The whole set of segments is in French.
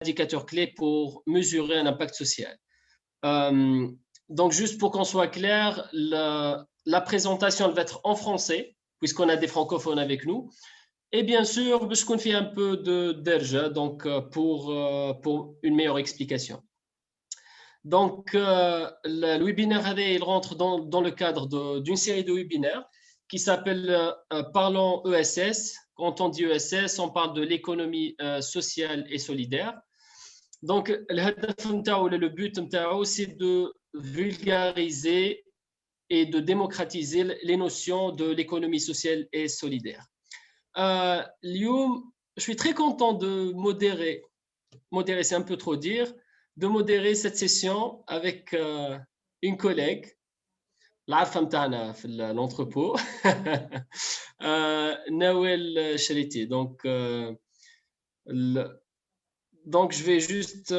indicateurs clés pour mesurer un impact social. Euh, donc, juste pour qu'on soit clair, la présentation elle va être en français, puisqu'on a des francophones avec nous. Et bien sûr, je confie un peu de derja, donc pour une meilleure explication. Donc, le webinaire, il rentre dans le cadre d'une série de webinaires qui s'appelle Parlons ESS. Quand on dit ESS, on parle de l'économie sociale et solidaire. Donc, le but, c'est de vulgariser et de démocratiser les notions de l'économie sociale et solidaire. Lyoum, je suis très content de modérer c'est un peu trop dire, de modérer cette session avec une collègue, l'afam تاعنا في l'entrepôt, Nawel Charité. Donc, je vais juste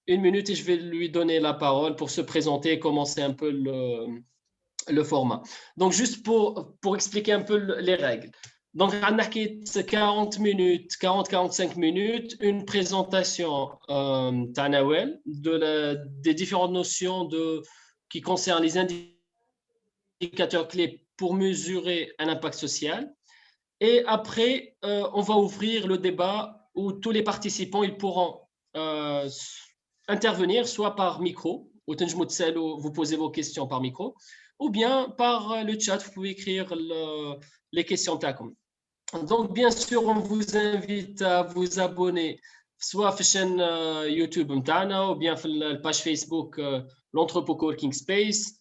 une minute et je vais lui donner la parole pour se présenter et commencer un peu le format. Donc, juste pour expliquer un peu les règles. Donc, on a 40 minutes, 40-45 minutes, une présentation des différentes notions qui concernent les indicateurs clés pour mesurer un impact social. Et après, on va ouvrir le débat où tous les participants ils pourront euh, intervenir soit par micro, vous posez vos questions par micro, ou bien par le chat, vous pouvez écrire les questions TACOM. Donc, bien sûr, on vous invite à vous abonner soit à la chaîne YouTube ou bien à la page Facebook l'entrepôt Coworking Space,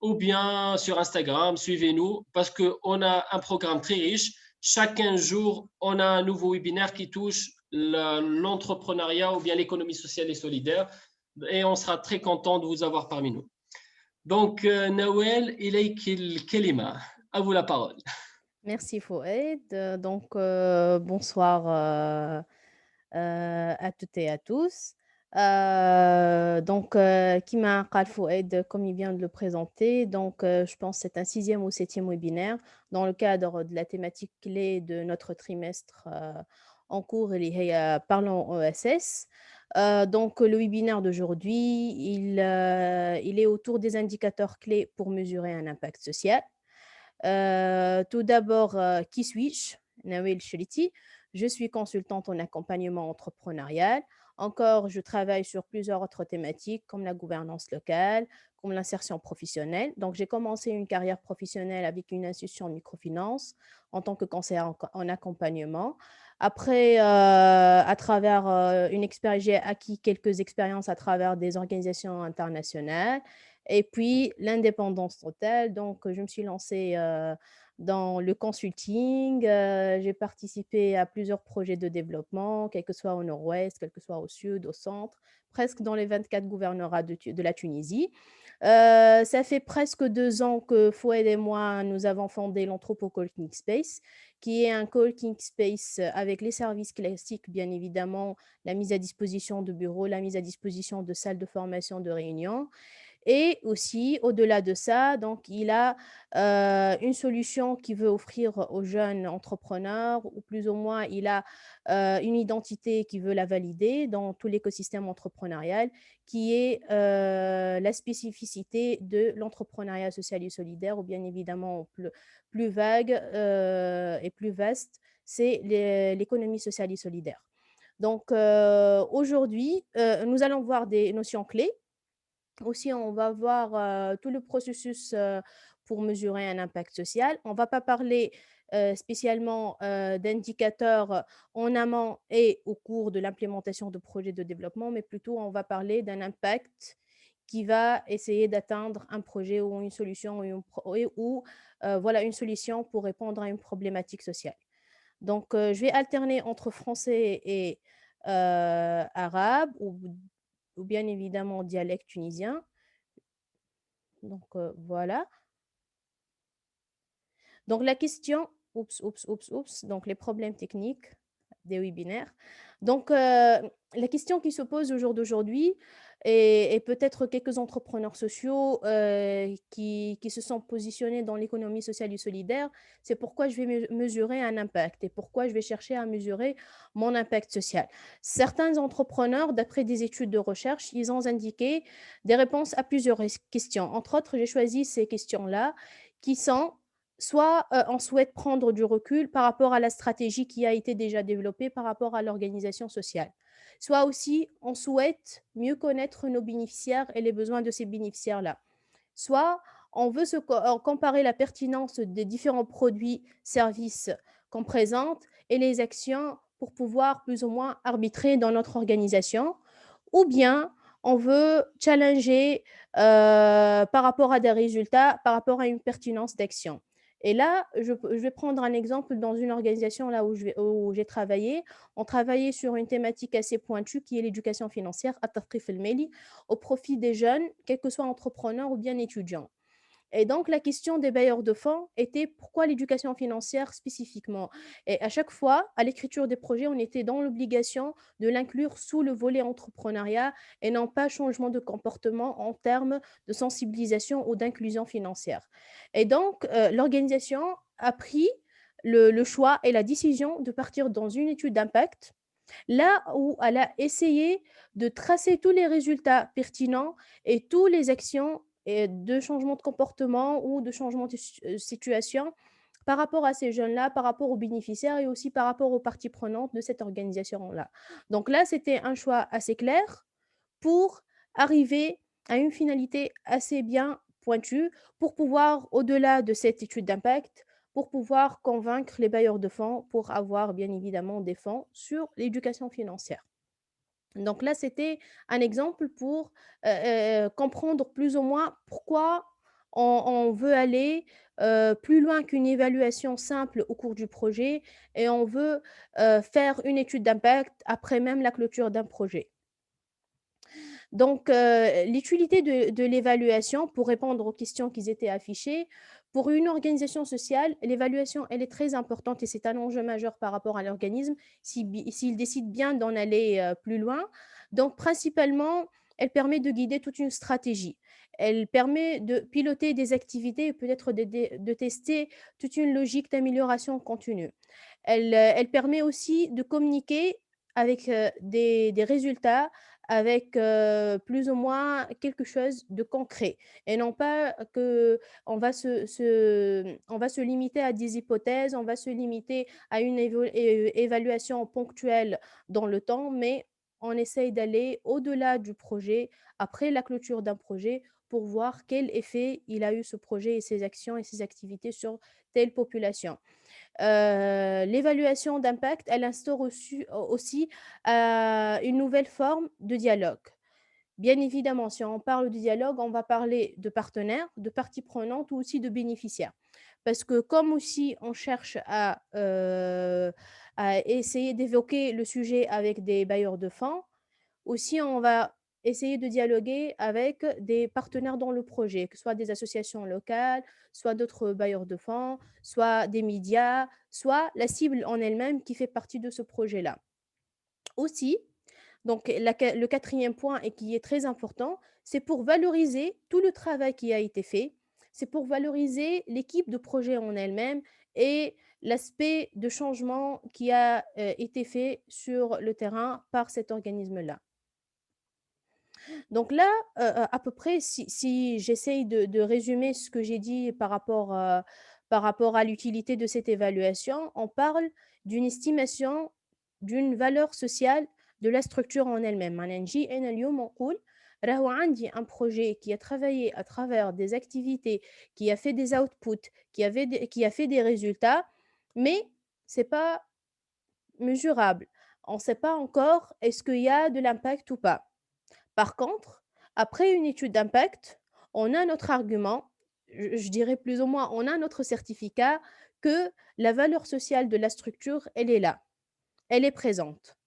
ou bien sur Instagram, suivez-nous parce qu'on a un programme très riche. Chaque 15 jours, on a un nouveau webinaire qui touche l'entrepreneuriat ou bien l'économie sociale et solidaire et on sera très content de vous avoir parmi nous. Donc, Nawel, ilayk al-kalima. À vous la parole. Merci Fouad. Donc, bonsoir à toutes et à tous. Kima Qal Fouad, comme il vient de le présenter, je pense que c'est un 6e ou 7e webinaire dans le cadre de la thématique clé de notre trimestre en cours, Parlons OSS. Le webinaire d'aujourd'hui, il est autour des indicateurs clés pour mesurer un impact social. Tout d'abord, qui suis-je? Nawel Cheliti. Je suis consultante en accompagnement entrepreneurial. Encore, je travaille sur plusieurs autres thématiques comme la gouvernance locale, comme l'insertion professionnelle. Donc, j'ai commencé une carrière professionnelle avec une institution de microfinance en tant que conseillère en accompagnement. Après, j'ai acquis quelques expériences à travers des organisations internationales. Et puis, l'indépendance totale. Donc, je me suis lancée dans le consulting. J'ai participé à plusieurs projets de développement, quel que soit au nord-ouest, quel que soit au sud, au centre, presque dans les 24 gouvernorats de la Tunisie. Ça fait presque 2 ans que Fouad et moi, nous avons fondé l'Entrepôt Coworking Space, qui est un coworking space avec les services classiques, bien évidemment, la mise à disposition de bureaux, la mise à disposition de salles de formation, de réunion. Et aussi, au-delà de ça, donc, il a une solution qu'il veut offrir aux jeunes entrepreneurs, ou plus ou moins, il a une identité qu'il veut la valider dans tout l'écosystème entrepreneurial, qui est la spécificité de l'entrepreneuriat social et solidaire, ou bien évidemment plus vague et plus vaste, c'est l'économie sociale et solidaire. Donc, aujourd'hui, nous allons voir des notions clés. Aussi, on va voir tout le processus pour mesurer un impact social. On ne va pas parler spécialement d'indicateurs en amont et au cours de l'implémentation de projets de développement, mais plutôt on va parler d'un impact qui va essayer d'atteindre un projet ou une solution voilà, une solution pour répondre à une problématique sociale. Donc, je vais alterner entre français et arabe ou bien évidemment dialecte tunisien. Donc, voilà. Donc, la question, donc les problèmes techniques des webinaires. Donc, La question qui se pose au jour d'aujourd'hui et peut-être quelques entrepreneurs sociaux, qui se sont positionnés dans l'économie sociale et solidaire, c'est pourquoi je vais mesurer un impact et pourquoi je vais chercher à mesurer mon impact social. Certains entrepreneurs, d'après des études de recherche, ils ont indiqué des réponses à plusieurs questions. Entre autres, j'ai choisi ces questions-là qui sont soit, on souhaite prendre du recul par rapport à la stratégie qui a été déjà développée par rapport à l'organisation sociale. Soit aussi, on souhaite mieux connaître nos bénéficiaires et les besoins de ces bénéficiaires-là. Soit, on veut comparer la pertinence des différents produits, services qu'on présente et les actions pour pouvoir plus ou moins arbitrer dans notre organisation. Ou bien, on veut challenger par rapport à des résultats, par rapport à une pertinence d'action. Et là, je vais prendre un exemple dans une organisation là où j'ai travaillé. On travaillait sur une thématique assez pointue qui est l'éducation financière, التثقيف المالي, au profit des jeunes, quels que soient entrepreneurs ou bien étudiants. Et donc, la question des bailleurs de fonds était pourquoi l'éducation financière spécifiquement? Et à chaque fois, à l'écriture des projets, on était dans l'obligation de l'inclure sous le volet entrepreneuriat et non pas changement de comportement en termes de sensibilisation ou d'inclusion financière. Et donc, l'organisation a pris le choix et la décision de partir dans une étude d'impact, là où elle a essayé de tracer tous les résultats pertinents et toutes les actions de changement de comportement ou de changement de situation par rapport à ces jeunes-là, par rapport aux bénéficiaires et aussi par rapport aux parties prenantes de cette organisation-là. Donc là, c'était un choix assez clair pour arriver à une finalité assez bien pointue pour pouvoir, au-delà de cette étude d'impact, pour pouvoir convaincre les bailleurs de fonds pour avoir bien évidemment des fonds sur l'éducation financière. Donc là, c'était un exemple pour comprendre plus ou moins pourquoi on veut aller plus loin qu'une évaluation simple au cours du projet et on veut faire une étude d'impact après même la clôture d'un projet. Donc, l'utilité de l'évaluation, pour répondre aux questions qui étaient affichées, pour une organisation sociale, l'évaluation, elle est très importante et c'est un enjeu majeur par rapport à l'organisme s'il décide bien d'en aller plus loin. Donc, principalement, elle permet de guider toute une stratégie. Elle permet de piloter des activités et peut-être de tester toute une logique d'amélioration continue. Elle permet aussi de communiquer avec des résultats avec plus ou moins quelque chose de concret et non pas que on va se limiter à des hypothèses, on va se limiter à une évaluation ponctuelle dans le temps, mais on essaye d'aller au-delà du projet, après la clôture d'un projet, pour voir quel effet il a eu ce projet et ses actions et ses activités sur telle population. L'évaluation d'impact, elle instaure aussi, une nouvelle forme de dialogue. Bien évidemment, si on parle de dialogue, on va parler de partenaires, de parties prenantes ou aussi de bénéficiaires. Parce que comme aussi on cherche à essayer d'évoquer le sujet avec des bailleurs de fonds, aussi, on va essayer de dialoguer avec des partenaires dans le projet, que ce soit des associations locales, soit d'autres bailleurs de fonds, soit des médias, soit la cible en elle-même qui fait partie de ce projet-là. Aussi, donc le quatrième point et qui est très important, c'est pour valoriser tout le travail qui a été fait, c'est pour valoriser l'équipe de projet en elle-même et l'aspect de changement qui a été fait sur le terrain par cet organisme-là. Donc là, à peu près, si j'essaye de résumer ce que j'ai dit par rapport à l'utilité de cette évaluation, on parle d'une estimation d'une valeur sociale de la structure en elle-même. معناها نجي أنا اليوم نقول راهو عندي un projet qui a travaillé à travers des activités, qui a fait des outputs, qui a fait des résultats, mais c'est pas mesurable. On ne sait pas encore est-ce qu'il y a de l'impact ou pas. Par contre, après une étude d'impact, on a notre argument, je dirais plus ou moins, on a notre certificat que la valeur sociale de la structure, elle est là, elle est présente.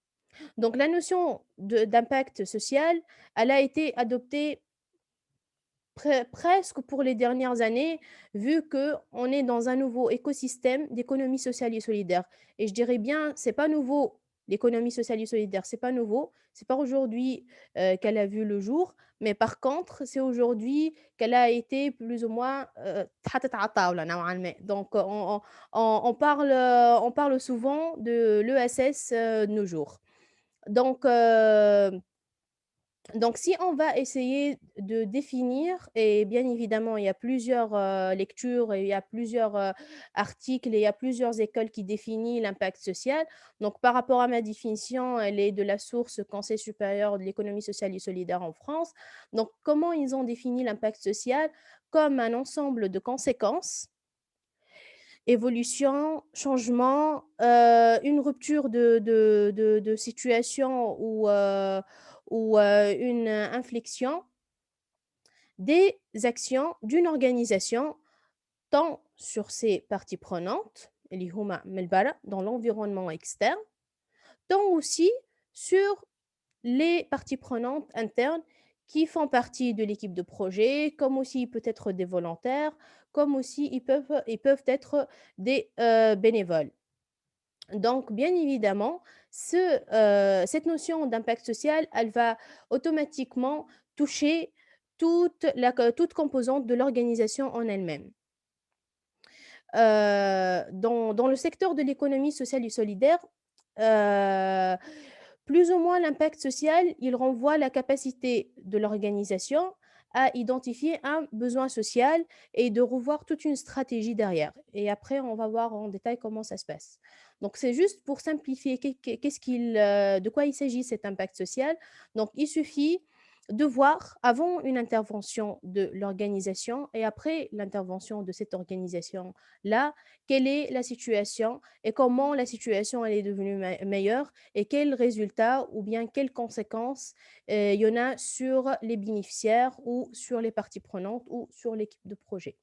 Donc la notion d'impact social, elle a été adoptée presque pour les dernières années, vu qu'on est dans un nouveau écosystème d'économie sociale et solidaire. Et je dirais bien, c'est pas nouveau l'économie sociale et solidaire, c'est pas nouveau, c'est pas aujourd'hui qu'elle a vu le jour, mais par contre, c'est aujourd'hui qu'elle a été plus ou moins اتحطت على الطاولة نوعًا ما. Donc on parle souvent de l'ESS de nos jours. Donc donc, si on va essayer de définir, et bien évidemment, il y a plusieurs lectures, et il y a plusieurs articles, et il y a plusieurs écoles qui définissent l'impact social. Donc, par rapport à ma définition, elle est de la source Conseil supérieur de l'économie sociale et solidaire en France. Donc, comment ils ont défini l'impact social? Comme un ensemble de conséquences, évolution, changement, une rupture de situation ou une inflexion des actions d'une organisation, tant sur ses parties prenantes, اللي هما من البرا dans l'environnement externe, tant aussi sur les parties prenantes internes qui font partie de l'équipe de projet, comme aussi peut-être des volontaires, comme aussi ils peuvent être des bénévoles. Donc, bien évidemment, cette notion d'impact social, elle va automatiquement toucher toute composante de l'organisation en elle-même. Dans le secteur de l'économie sociale et solidaire, heu, plus ou moins l'impact social, il renvoie la capacité de l'organisation à identifier un besoin social et de revoir toute une stratégie derrière. Et après, on va voir en détail comment ça se passe. Donc c'est juste pour simplifier de quoi il s'agit cet impact social. Donc il suffit de voir avant une intervention de l'organisation et après l'intervention de cette organisation-là, quelle est la situation et comment la situation elle est devenue meilleure et quels résultats ou bien quelles conséquences il y en a sur les bénéficiaires ou sur les parties prenantes ou sur l'équipe de projet.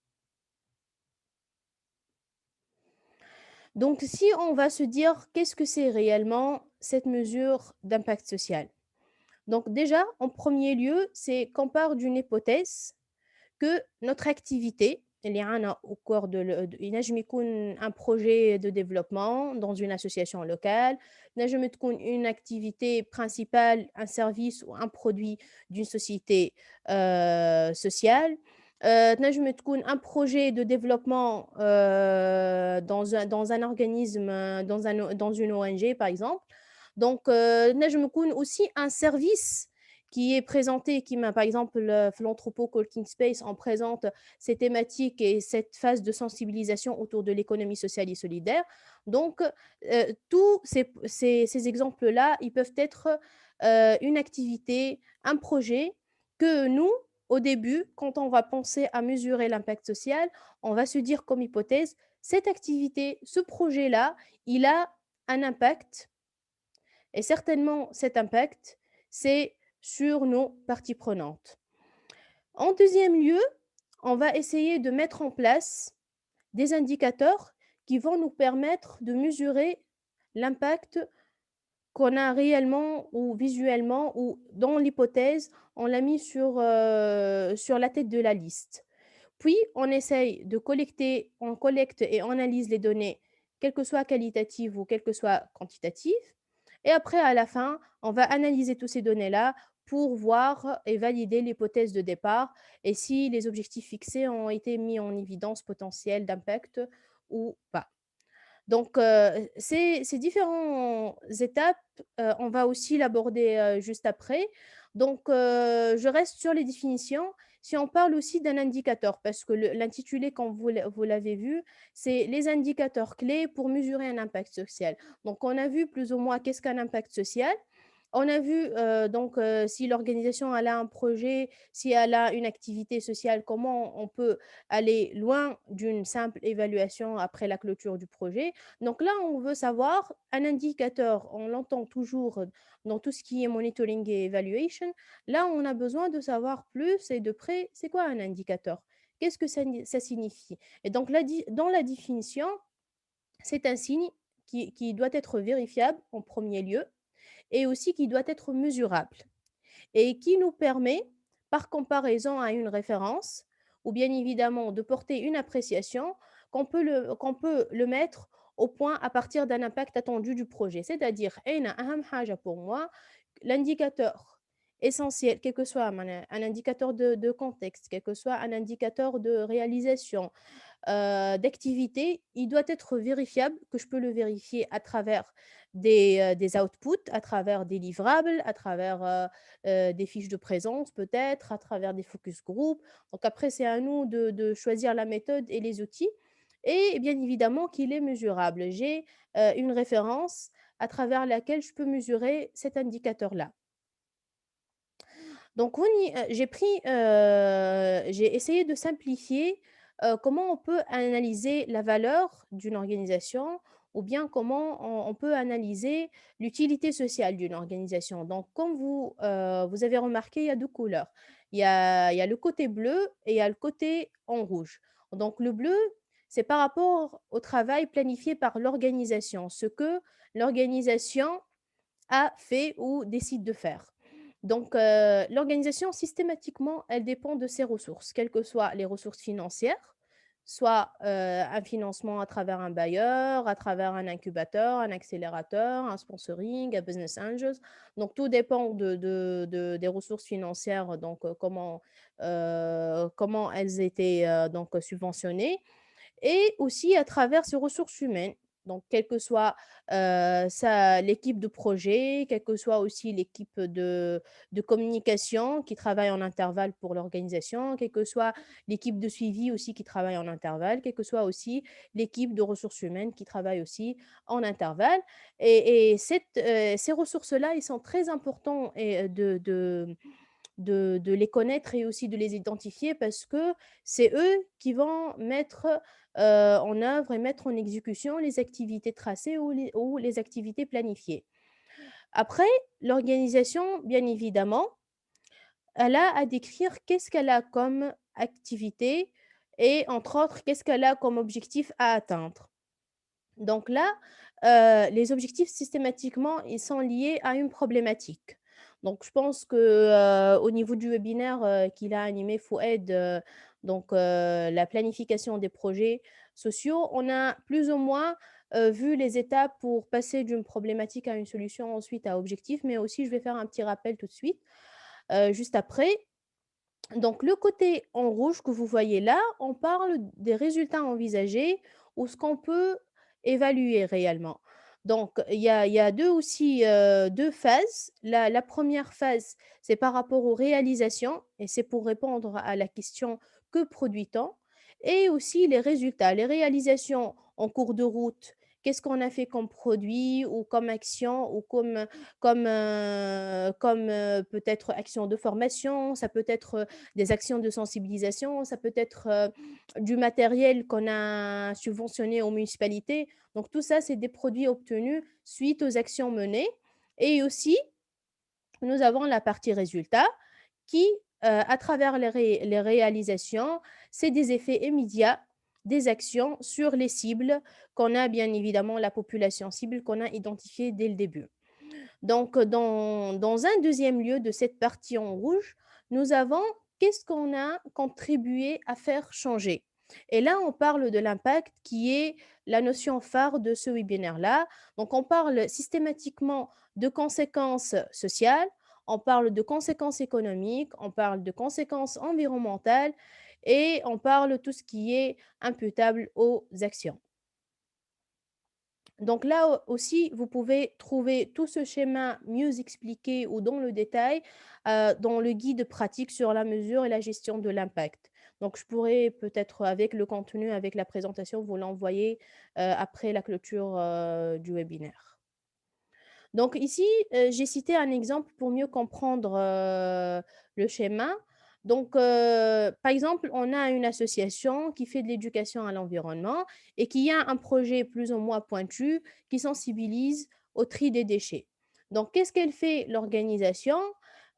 Donc, si on va se dire qu'est-ce que c'est réellement cette mesure d'impact social? Donc déjà, en premier lieu, c'est qu'on part d'une hypothèse que notre activité اللي عنا au cours ينجم يكون un projet de développement dans une association locale، ينجم تكون une activité principale, un service ou un produit d'une société sociale، تنجم تكون un projet de développement dans un organisme dans une ONG par exemple. Donc تنجم يكون aussi un service qui est présenté, par exemple, l'entrepôt Coworking Space, on présente ces thématiques et cette phase de sensibilisation autour de l'économie sociale et solidaire. Donc, tous ces exemples-là, ils peuvent être une activité, un projet que nous, au début, quand on va penser à mesurer l'impact social, on va se dire comme hypothèse, cette activité, ce projet-là, il a un impact, et certainement cet impact, c'est sur nos parties prenantes. En deuxième lieu, on va essayer de mettre en place des indicateurs qui vont nous permettre de mesurer l'impact qu'on a réellement ou visuellement ou dans l'hypothèse, on l'a mis sur la tête de la liste. Puis, on collecte et analyse les données, quelles que soient qualitatives ou quelles que soient quantitatives. Et après, à la fin, on va analyser toutes ces données-là pour voir et valider l'hypothèse de départ et si les objectifs fixés ont été mis en évidence potentielle d'impact ou pas. Donc, ces différentes étapes, on va aussi l'aborder juste après. Donc, je reste sur les définitions. Si on parle aussi d'un indicateur, parce que l'intitulé, comme vous l'avez vu, c'est les indicateurs clés pour mesurer un impact social. Donc, on a vu plus ou moins qu'est-ce qu'un impact social. On a vu donc si l'organisation elle a un projet, si elle a une activité sociale, comment on peut aller loin d'une simple évaluation après la clôture du projet. Donc là, on veut savoir un indicateur, on l'entend toujours dans tout ce qui est monitoring et evaluation. Là, on a besoin de savoir plus et de près, c'est quoi un indicateur? Qu'est-ce que ça signifie? Et donc, dans la définition, c'est un signe qui doit être vérifiable en premier lieu et aussi qui doit être mesurable et qui nous permet, par comparaison à une référence, ou bien évidemment de porter une appréciation, qu'on peut le mettre au point à partir d'un impact attendu du projet. C'est-à-dire, pour moi, l'indicateur essentiel, quel que soit un indicateur de contexte, quel que soit un indicateur de réalisation, d'activité, il doit être vérifiable, que je peux le vérifier à travers des outputs, à travers des livrables, à travers des fiches de présence peut-être, à travers des focus group. Donc après, c'est à nous de choisir la méthode et les outils. Et bien évidemment qu'il est mesurable. J'ai une référence à travers laquelle je peux mesurer cet indicateur-là. Donc j'ai essayé de simplifier, comment on peut analyser la valeur d'une organisation ou bien comment on peut analyser l'utilité sociale d'une organisation. Donc comme vous avez remarqué, il y a 2 couleurs. Il y a le côté bleu et il y a le côté en rouge. Donc le bleu, c'est par rapport au travail planifié par l'organisation, ce que l'organisation a fait ou décide de faire. Donc, l'organisation, systématiquement, elle dépend de ses ressources, quelles que soient les ressources financières, soit un financement à travers un bailleur, à travers un incubateur, un accélérateur, un sponsoring, un business angels. Donc, tout dépend des ressources financières, donc comment elles étaient donc subventionnées et aussi à travers ses ressources humaines. Donc, quelle que soit l'équipe de projet, quelle que soit aussi l'équipe de communication qui travaille en intervalle pour l'organisation, quelle que soit l'équipe de suivi aussi qui travaille en intervalle, quelle que soit aussi l'équipe de ressources humaines qui travaille aussi en intervalle. Et ces ressources-là, ils sont très importants et de les connaître et aussi de les identifier parce que c'est eux qui vont mettre en œuvre et mettre en exécution les activités tracées ou les activités planifiées. Après, l'organisation, bien évidemment, elle a à décrire qu'est-ce qu'elle a comme activité et entre autres, qu'est-ce qu'elle a comme objectif à atteindre. Donc là, les objectifs systématiquement, ils sont liés à une problématique. Donc je pense que, au niveau du webinaire, qu'il a animé Fouad, donc la planification des projets sociaux, on a plus ou moins, vu les étapes pour passer d'une problématique à une solution, ensuite à objectif, mais aussi je vais faire un petit rappel tout de suite, juste après. Donc le côté en rouge que vous voyez là, on parle des résultats envisagés ou ce qu'on peut évaluer réellement. Donc il y a 2 aussi, 2 phases. La 1re phase, c'est par rapport aux réalisations et c'est pour répondre à la question: «Que produit-on?» et aussi les résultats. Les réalisations en cours de route, qu'est-ce qu'on a fait comme produit ou comme action ou comme peut-être action de formation, ça peut être des actions de sensibilisation, ça peut être du matériel qu'on a subventionné aux municipalités. Donc tout ça, c'est des produits obtenus suite aux actions menées. Et aussi, nous avons la partie résultat qui, à travers les réalisations, c'est des effets immédiats des actions sur les cibles qu'on a bien évidemment la population cible qu'on a identifiée dès le début. Donc, dans un deuxième lieu de cette partie en rouge, nous avons qu'est-ce qu'on a contribué à faire changer. Et là, on parle de l'impact qui est la notion phare de ce webinaire-là. Donc, on parle systématiquement de conséquences sociales, on parle de conséquences économiques, on parle de conséquences environnementales et on parle tout ce qui est imputable aux actions. Donc là aussi, vous pouvez trouver tout ce schéma mieux expliqué ou dans le détail dans le guide pratique sur la mesure et la gestion de l'impact. Donc je pourrais peut-être avec le contenu, avec la présentation, vous l'envoyer après la clôture du webinaire. Donc ici, j'ai cité un exemple pour mieux comprendre le schéma. Donc, par exemple, on a une association qui fait de l'éducation à l'environnement et qui a un projet plus ou moins pointu qui sensibilise au tri des déchets. Donc, qu'est-ce qu'elle fait l'organisation?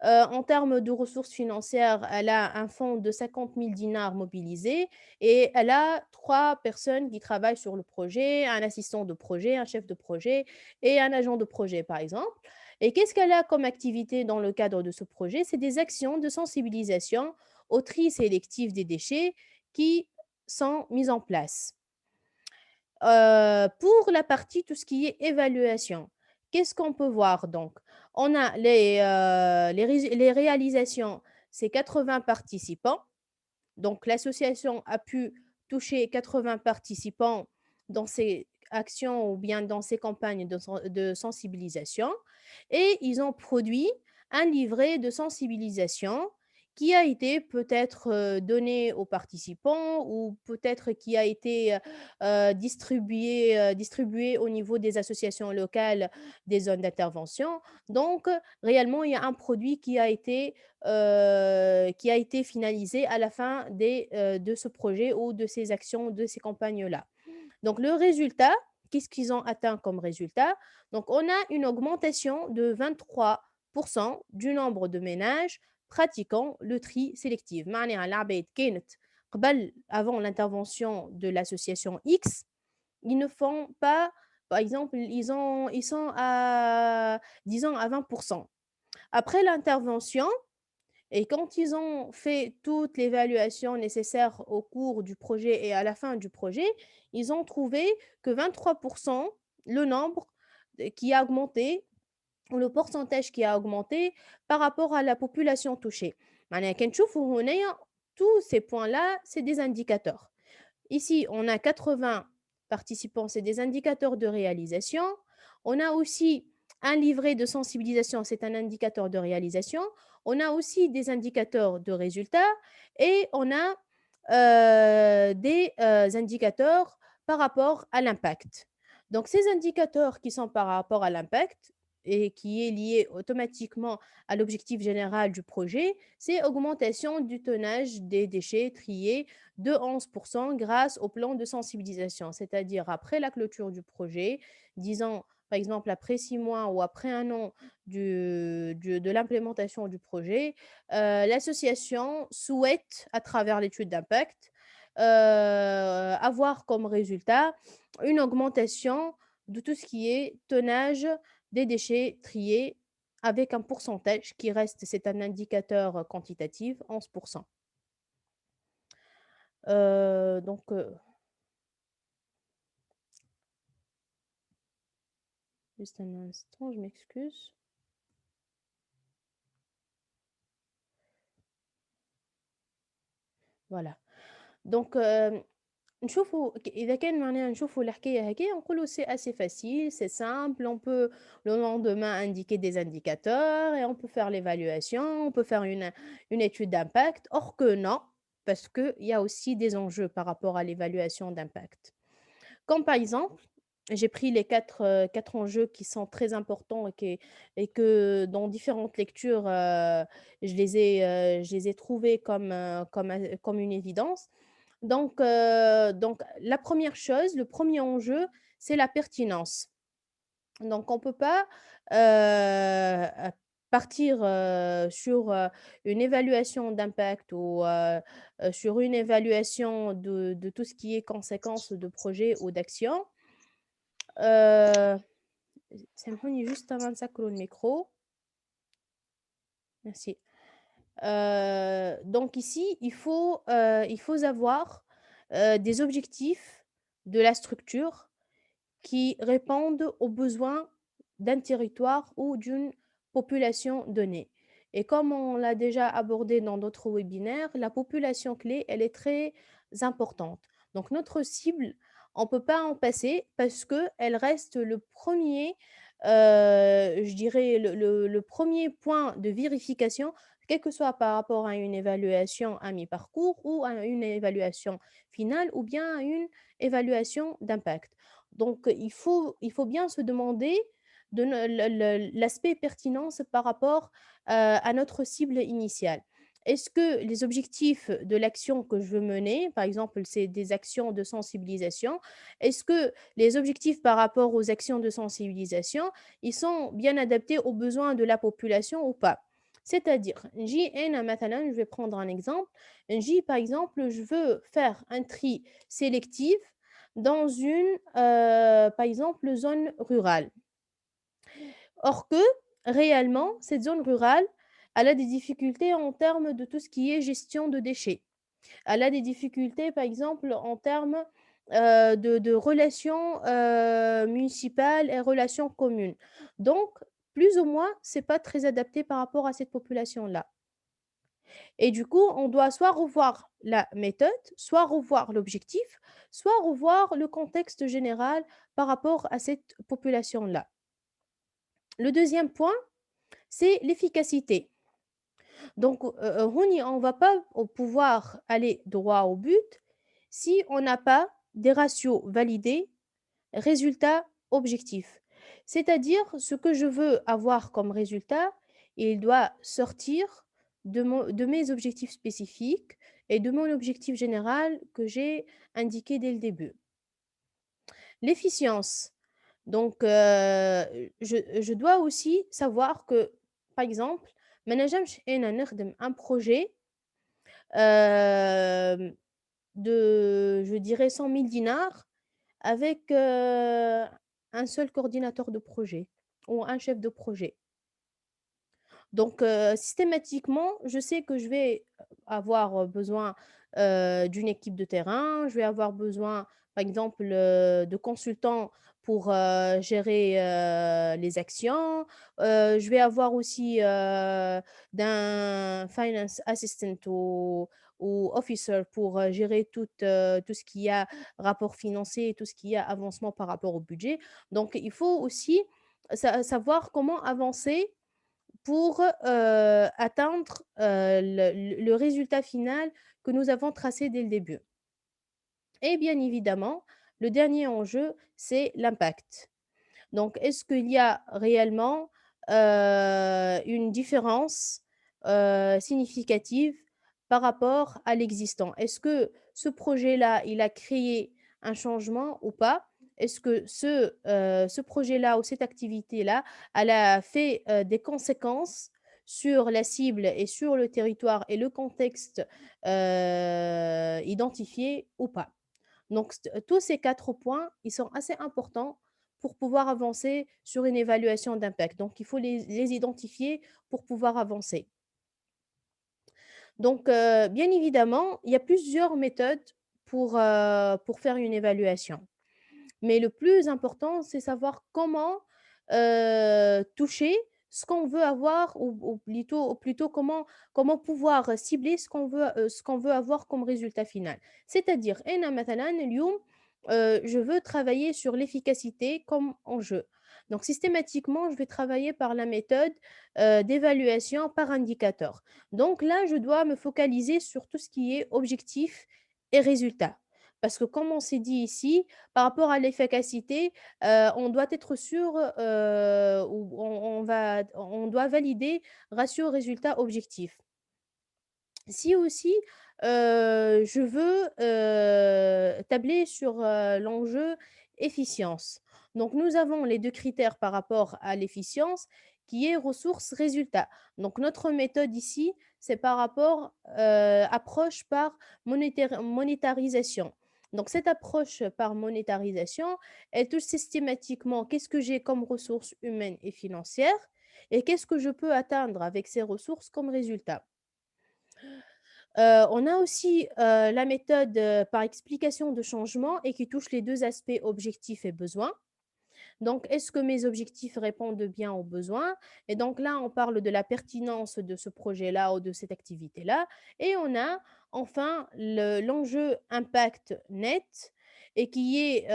En termes de ressources financières, elle a un fonds de 50 000 dinars mobilisé et elle a 3 personnes qui travaillent sur le projet, un assistant de projet, un chef de projet et un agent de projet, par exemple. Et qu'est-ce qu'elle a comme activité dans le cadre de ce projet? C'est des actions de sensibilisation au tri sélectif des déchets qui sont mises en place. Pour la partie, tout ce qui est évaluation, qu'est-ce qu'on peut voir donc? On a les réalisations, c'est 80 participants. Donc, l'association a pu toucher 80 participants dans ses actions ou bien dans ses campagnes de sensibilisation et ils ont produit un livret de sensibilisation qui a été peut-être donné aux participants ou peut-être qui a été distribué au niveau des associations locales des zones d'intervention. Donc, réellement, il y a un produit qui a été finalisé à la fin de ce projet ou de ces actions, de ces campagnes-là. Donc, le résultat, qu'est-ce qu'ils ont atteint comme résultat? Donc, on a une augmentation de 23% du nombre de ménages pratiquant le tri sélectif. معناها العباد كانت avant l'intervention de l'association X, ils ne font pas, par exemple, ils sont à, disons, à 20%. Après l'intervention, et quand ils ont fait toute l'évaluation nécessaire au cours du projet et à la fin du projet, ils ont trouvé que 23%, le nombre qui a augmenté, ou le pourcentage qui a augmenté par rapport à la population touchée. معناها كي نشوفوا هنايا tous ces points-là, c'est des indicateurs. Ici, on a 80 participants, c'est des indicateurs de réalisation. On a aussi un livret de sensibilisation, c'est un indicateur de réalisation. On a aussi des indicateurs de résultats et on a des indicateurs par rapport à l'impact. Donc, ces indicateurs qui sont par rapport à l'impact et qui est lié automatiquement à l'objectif général du projet, c'est augmentation du tonnage des déchets triés de 11% grâce au plan de sensibilisation, c'est-à-dire après la clôture du projet, disons par exemple après 6 mois ou après un an de l'implémentation du projet, l'association souhaite, à travers l'étude d'impact, avoir comme résultat une augmentation de tout ce qui est tonnage des déchets triés avec un pourcentage qui reste, c'est un indicateur quantitatif, 11%. Donc, juste un instant, je m'excuse. Voilà. Donc, نشوفوا إذا كان معناها نشوفوا الحكاية هكايا نقولوا c'est assez facile, c'est simple, on peut le lendemain indiquer des indicateurs et on peut faire l'évaluation, on peut faire une étude d'impact. Or que non, parce qu'il y a aussi des enjeux par rapport à l'évaluation d'impact. Comme par exemple, j'ai pris les 4 enjeux qui sont très importants et que dans différentes lectures, je les ai trouvés comme une évidence. Donc la première chose, le premier enjeu, c'est la pertinence. Donc on ne peut pas, partir, sur, une évaluation d'impact ou, sur une évaluation de tout ce qui est conséquences de projet ou d'action. سامحوني juste avant نسكروا الميكرو. Merci. Donc ici, il faut avoir, des objectifs de la structure qui répondent aux besoins d'un territoire ou d'une population donnée. Et comme on l'a déjà abordé dans d'autres webinaires, la population clé, elle est très importante. Donc notre cible, on ne peut pas en passer parce qu'elle reste le premier, je dirais, le premier point de vérification, quel que soit par rapport à une évaluation à mi-parcours ou à une évaluation finale ou bien à une évaluation d'impact. Donc, il faut bien se demander l'aspect pertinence par rapport à notre cible initiale. Est-ce que les objectifs de l'action que je veux mener, par exemple, c'est des actions de sensibilisation, est-ce que les objectifs par rapport aux actions de sensibilisation, ils sont bien adaptés aux besoins de la population ou pas? C'est-à-dire, je vais prendre un exemple. Par exemple, je veux faire un tri sélectif dans par exemple, zone rurale. Or que, réellement, cette zone rurale, elle a des difficultés en termes de tout ce qui est gestion de déchets. Elle a des difficultés, par exemple, en termes de relations municipales et relations communes. Donc, plus ou moins, c'est pas très adapté par rapport à cette population-là. Et du coup, on doit soit revoir la méthode, soit revoir l'objectif, soit revoir le contexte général par rapport à cette population-là. Le deuxième point, c'est l'efficacité. Donc, هوني on ne va pas pouvoir aller droit au but si on n'a pas des ratios validés, résultats objectifs. C'est-à-dire, ce que je veux avoir comme résultat, il doit sortir de mes objectifs spécifiques et de mon objectif général que j'ai indiqué dès le début. L'efficience. Donc, je dois aussi savoir que, par exemple, ما نجمش أنا نخدم un projet hem, je dirais 100 000 dinars avec, un seul coordinateur de projet ou un chef de projet. Donc, systématiquement, je sais que je vais avoir besoin, d'une équipe de terrain. Je vais avoir besoin, par exemple, de consultants pour, gérer, les actions. Je vais avoir aussi, d'un finance assistant ou officer pour, gérer tout ce qui a rapport financier et tout ce qui a avancement par rapport au budget. Donc il faut aussi savoir comment avancer pour, atteindre, le résultat final que nous avons tracé dès le début. Et bien évidemment, le dernier enjeu, c'est l'impact. Donc, est-ce qu'il y a réellement, une différence, significative par rapport à l'existant? Est-ce que ce projet-là, il a créé un changement ou pas? Est-ce que ce projet-là ou cette activité-là, elle a fait, des conséquences sur la cible et sur le territoire et le contexte, identifié ou pas? Donc, tous ces 4 points, ils sont assez importants pour pouvoir avancer sur une évaluation d'impact. Donc, il faut les identifier pour pouvoir avancer. Donc, bien évidemment, il y a plusieurs méthodes pour faire une évaluation. Mais le plus important, c'est savoir comment, toucher ce qu'on veut avoir ou plutôt comment pouvoir cibler ce qu'on veut avoir comme résultat final. C'est-à-dire أنا مثلًا اليوم, je veux travailler sur l'efficacité comme enjeu. Donc systématiquement, je vais travailler par la méthode, d'évaluation par indicateur. Donc là, je dois me focaliser sur tout ce qui est objectif et résultat. Parce que comme on s'est dit ici, par rapport à l'efficacité, on doit être sûr, ou on doit valider ratio résultat objectif. Si aussi, je veux, tabler sur, l'enjeu efficience. Donc nous avons les 2 critères par rapport à l'efficience qui est ressources résultat. Donc notre méthode ici, c'est par rapport, approche par monétarisation. Donc cette approche par monétarisation, elle touche systématiquement qu'est-ce que j'ai comme ressources humaines et financières et qu'est-ce que je peux atteindre avec ces ressources comme résultat. On a aussi, la méthode, par explication de changement et qui touche les 2 aspects objectifs et besoins. Donc, est-ce que mes objectifs répondent bien aux besoins? Et donc là, on parle de la pertinence de ce projet-là ou de cette activité-là. Et on a enfin l'enjeu impact net et qui est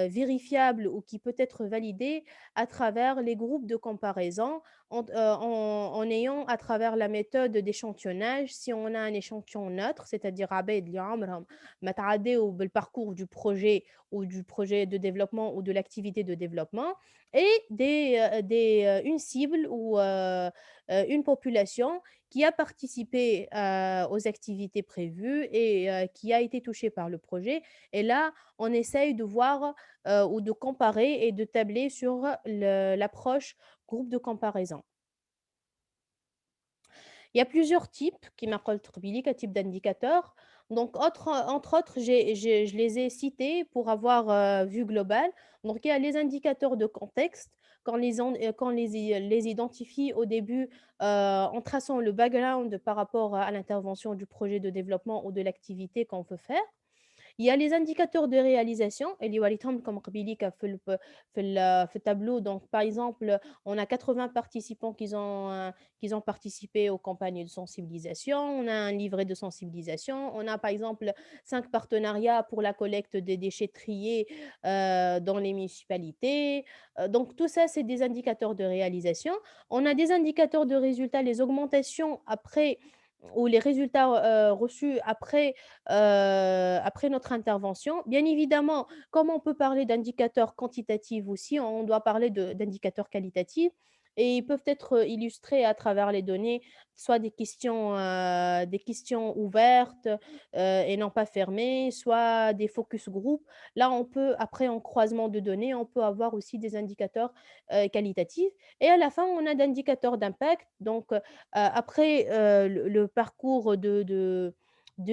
vérifiable ou qui peut être validé à travers les groupes de comparaison en ayant à travers la méthode d'échantillonnage, si on a un échantillon neutre, c'est-à-dire عباد اللي عمرهم ما تعداو بالparcours du projet ou du projet de développement ou de l'activité de développement et une cible ou une population qui a participé aux activités prévues et qui a été touchée par le projet. Et là, on essaye de voir ou de comparer et de tabler sur l'approche groupe de comparaison. Il y a plusieurs types qui m'appellent un type d'indicateurs. Donc, entre autres, je les ai cités pour avoir vue globale. Donc, il y a les indicateurs de contexte, quand les identifie au début en traçant le background par rapport à l'intervention du projet de développement ou de l'activité qu'on veut faire. Il y a les indicateurs de réalisation اللي وريتهم لكم قبيليك في الtableau. Donc par exemple, on a 80 participants qui ont participé aux campagnes de sensibilisation. On a un livret de sensibilisation. On a par exemple 5 partenariats pour la collecte des déchets triés dans les municipalités. Donc tout ça, c'est des indicateurs de réalisation. On a des indicateurs de résultats, les augmentations après ou les résultats reçus après notre intervention. Bien évidemment, comme on peut parler d'indicateurs quantitatifs aussi, on doit parler d'indicateurs qualitatifs et ils peuvent être illustrés à travers les données, soit des questions ouvertes et non pas fermées, soit des focus group. Là, on peut, après en croisement de données, on peut avoir aussi des indicateurs qualitatifs. Et à la fin, on a d'indicateurs d'impact. Donc, après le parcours de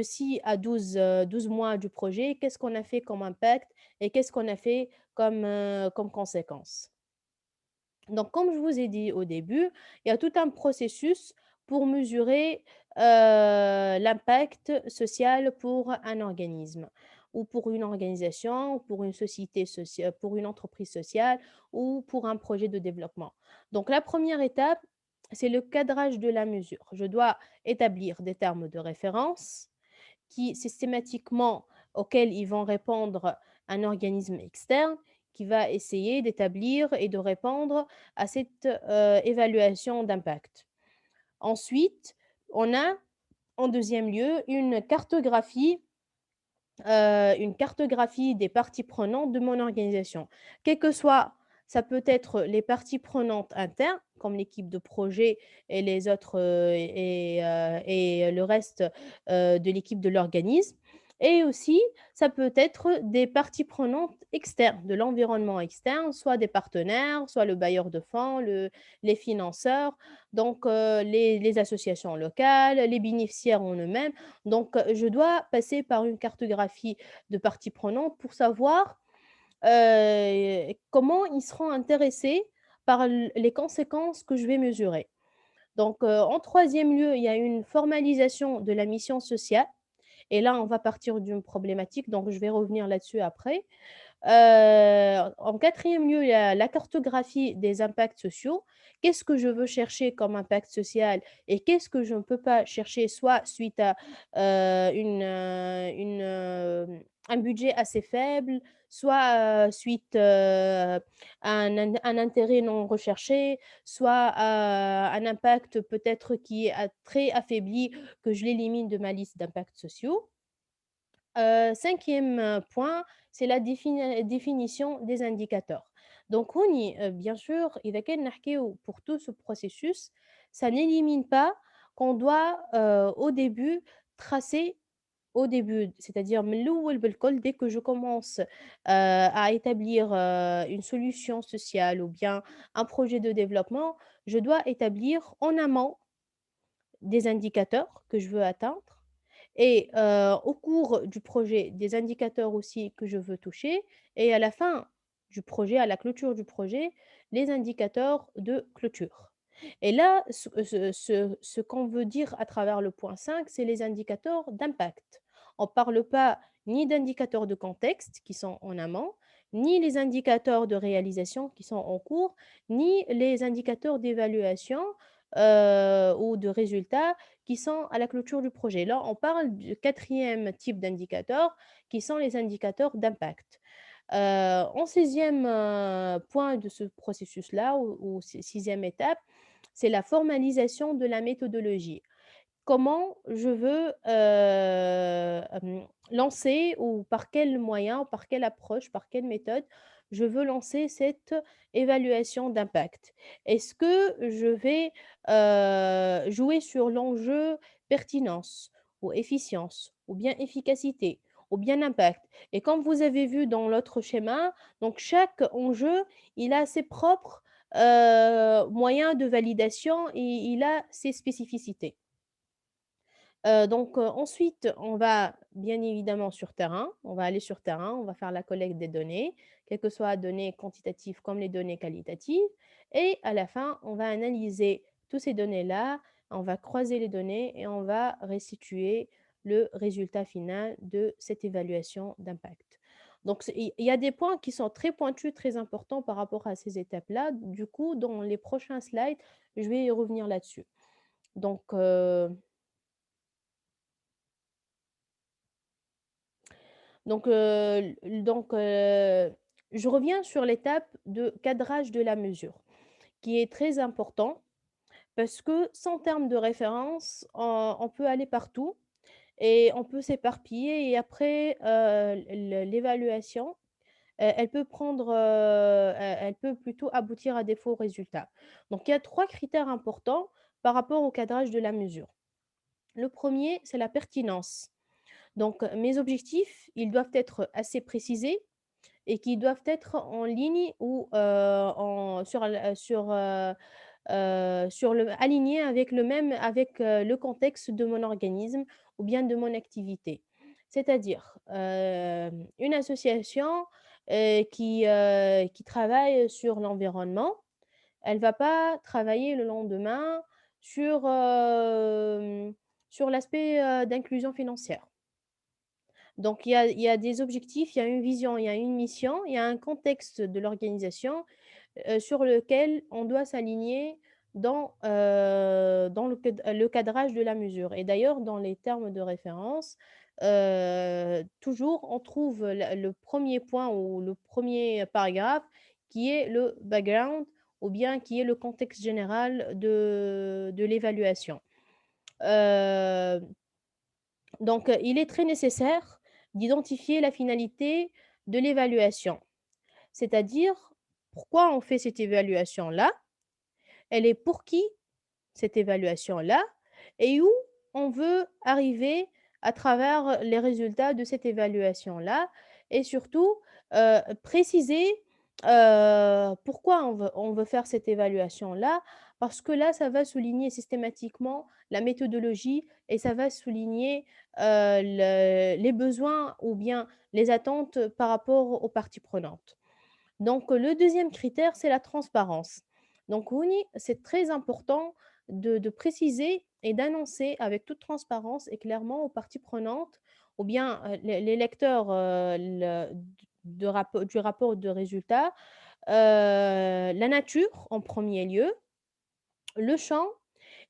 6 à 12 mois du projet, qu'est-ce qu'on a fait comme impact et qu'est-ce qu'on a fait comme conséquence. Donc, comme je vous ai dit au début, il y a tout un processus pour mesurer l'impact social pour un organisme ou pour une organisation, pour une société sociale, pour une entreprise sociale ou pour un projet de développement. Donc, la première étape, c'est le cadrage de la mesure. Je dois établir des termes de référence qui systématiquement auxquels ils vont répondre un organisme externe qui va essayer d'établir et de répondre à cette évaluation d'impact. Ensuite, on a en deuxième lieu une cartographie des parties prenantes de mon organisation. Quel que soit, ça peut être les parties prenantes internes, comme l'équipe de projet et les autres et le reste de l'équipe de l'organisme. Et aussi, ça peut être des parties prenantes externes, de l'environnement externe, soit des partenaires, soit le bailleur de fonds, les financeurs, donc les associations locales, les bénéficiaires en eux-mêmes. Donc, je dois passer par une cartographie de parties prenantes pour savoir comment ils seront intéressés par les conséquences que je vais mesurer. Donc, en troisième lieu, il y a une formalisation de la mission sociale. Et là, on va partir d'une problématique, donc je vais revenir là-dessus après. En quatrième lieu, il y a la cartographie des impacts sociaux. Qu'est-ce que je veux chercher comme impact social et qu'est-ce que je ne peux pas chercher, soit suite à un budget assez faible, soit suite à un intérêt non recherché, soit à un impact peut-être qui est très affaibli, que je l'élimine de ma liste d'impacts sociaux. 5e point, c'est la définition des indicateurs. Donc هوني bien sûr إذا كان نحكيو pour tout ce processus, ça n'élimine pas qu'on doit au début tracer au début, c'est-à-dire من الأول بالكل dès que je commence à établir une solution sociale ou bien un projet de développement, je dois établir en amont des indicateurs que je veux atteindre et au cours du projet, des indicateurs aussi que je veux toucher et à la fin du projet, à la clôture du projet, les indicateurs de clôture. Et là, ce qu'on veut dire à travers le point 5, c'est les indicateurs d'impact. On ne parle pas ni d'indicateurs de contexte qui sont en amont, ni les indicateurs de réalisation qui sont en cours, ni les indicateurs d'évaluation ou de résultats qui sont à la clôture du projet. Là, on parle du quatrième type d'indicateurs qui sont les indicateurs d'impact. En sixième point de ce processus-là, ou sixième étape, c'est la formalisation de la méthodologie. Comment je veux lancer ou par quel moyen, par quelle approche, par quelle méthode je veux lancer cette évaluation d'impact. Est-ce que je vais jouer sur l'enjeu pertinence ou efficience ou bien efficacité ou bien impact? Et comme vous avez vu dans l'autre schéma, donc chaque enjeu, il a ses propres moyens de validation et il a ses spécificités. Donc ensuite, on va bien évidemment sur terrain, on va aller sur terrain, on va faire la collecte des données, quelles que soient données quantitatives comme les données qualitatives et à la fin, on va analyser tous ces données-là, on va croiser les données et on va restituer le résultat final de cette évaluation d'impact. Donc, il y a des points qui sont très pointus, très importants par rapport à ces étapes-là. Du coup, dans les prochains slides, je vais y revenir là-dessus. Donc, donc, je reviens sur l'étape de cadrage de la mesure, qui est très important parce que sans terme de référence, on peut aller partout et on peut s'éparpiller et après, l'évaluation, elle peut prendre, elle peut plutôt aboutir à des faux résultats. Donc il y a 3 critères importants par rapport au cadrage de la mesure. Le premier, c'est la pertinence. Donc mes objectifs, ils doivent être assez précisés et qui doivent être en ligne ou, sur le alignés avec le contexte de mon organisme ou bien de mon activité. C'est-à-dire, une association, qui travaille sur l'environnement, elle va pas travailler le lendemain sur, sur l'aspect, d'inclusion financière. Donc il y a des objectifs, il y a une vision, il y a une mission, il y a un contexte de l'organisation, sur lequel on doit s'aligner dans le cadrage de la mesure et d'ailleurs dans les termes de référence, toujours on trouve le 1er point ou le premier paragraphe qui est le background ou bien qui est le contexte général de l'évaluation. Heu donc, il est très nécessaire d'identifier la finalité de l'évaluation, c'est-à-dire pourquoi on fait cette évaluation-là, elle est pour qui cette évaluation-là et où on veut arriver à travers les résultats de cette évaluation-là et surtout, préciser, pourquoi on veut faire cette évaluation-là. Parce que là, ça va souligner systématiquement la méthodologie et ça va souligner, les besoins ou bien les attentes par rapport aux parties prenantes. Donc, le deuxième critère, c'est la transparence. Donc oui, c'est très important de préciser et d'annoncer avec toute transparence et clairement aux parties prenantes ou bien, les lecteurs, du rapport de résultats, la nature en premier lieu, le champ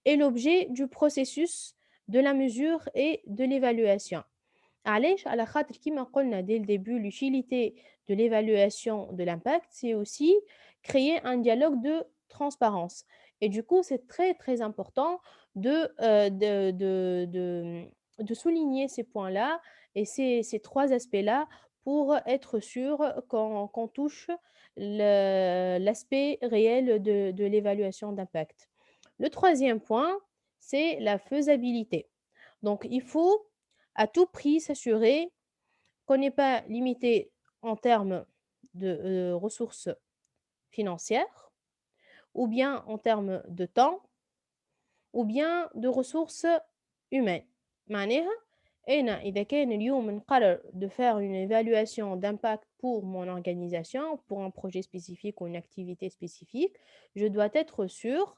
et l'objet du processus de la mesure et de l'évaluation. علاش؟ على خاطر كيما قُلنا dès le début, l'utilité de l'évaluation de l'impact, c'est aussi créer un dialogue de transparence et du coup, c'est très, très important de souligner ces points-là et ces 3 aspects-là pour être sûr qu'on touche l'aspect réel de l'évaluation d'impact. Le troisième point, c'est la faisabilité. Donc il faut à tout prix s'assurer qu'on n'est pas limité en termes de, ressources financières ou bien en termes de temps ou bien de ressources humaines. معناها أنا إذا كان اليوم نقرر de faire une évaluation d'impact pour mon organisation, pour un projet spécifique ou une activité spécifique, je dois être sûr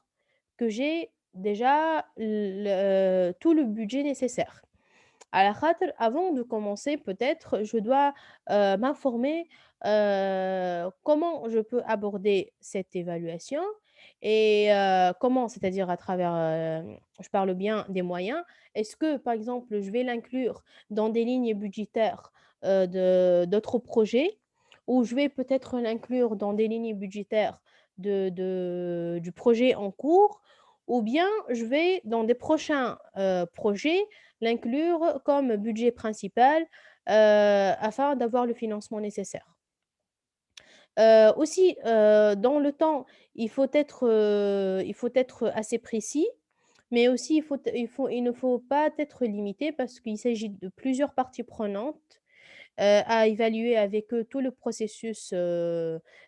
que j'ai déjà tout le budget nécessaire. على خاطر avant de commencer peut-être je dois, m'informer, comment je peux aborder cette évaluation et comment? C'est-à-dire à travers, je parle bien des moyens. Est-ce que, par exemple, je vais l'inclure dans des lignes budgétaires, de d'autres projets? Ou je vais peut-être l'inclure dans des lignes budgétaires du projet en cours? Ou bien je vais dans des prochains, projets l'inclure comme budget principal, afin d'avoir le financement nécessaire. Aussi, dans le temps, il faut être assez précis, mais aussi il ne faut pas être limité parce qu'il s'agit de plusieurs parties prenantes, à évaluer avec eux tout le processus,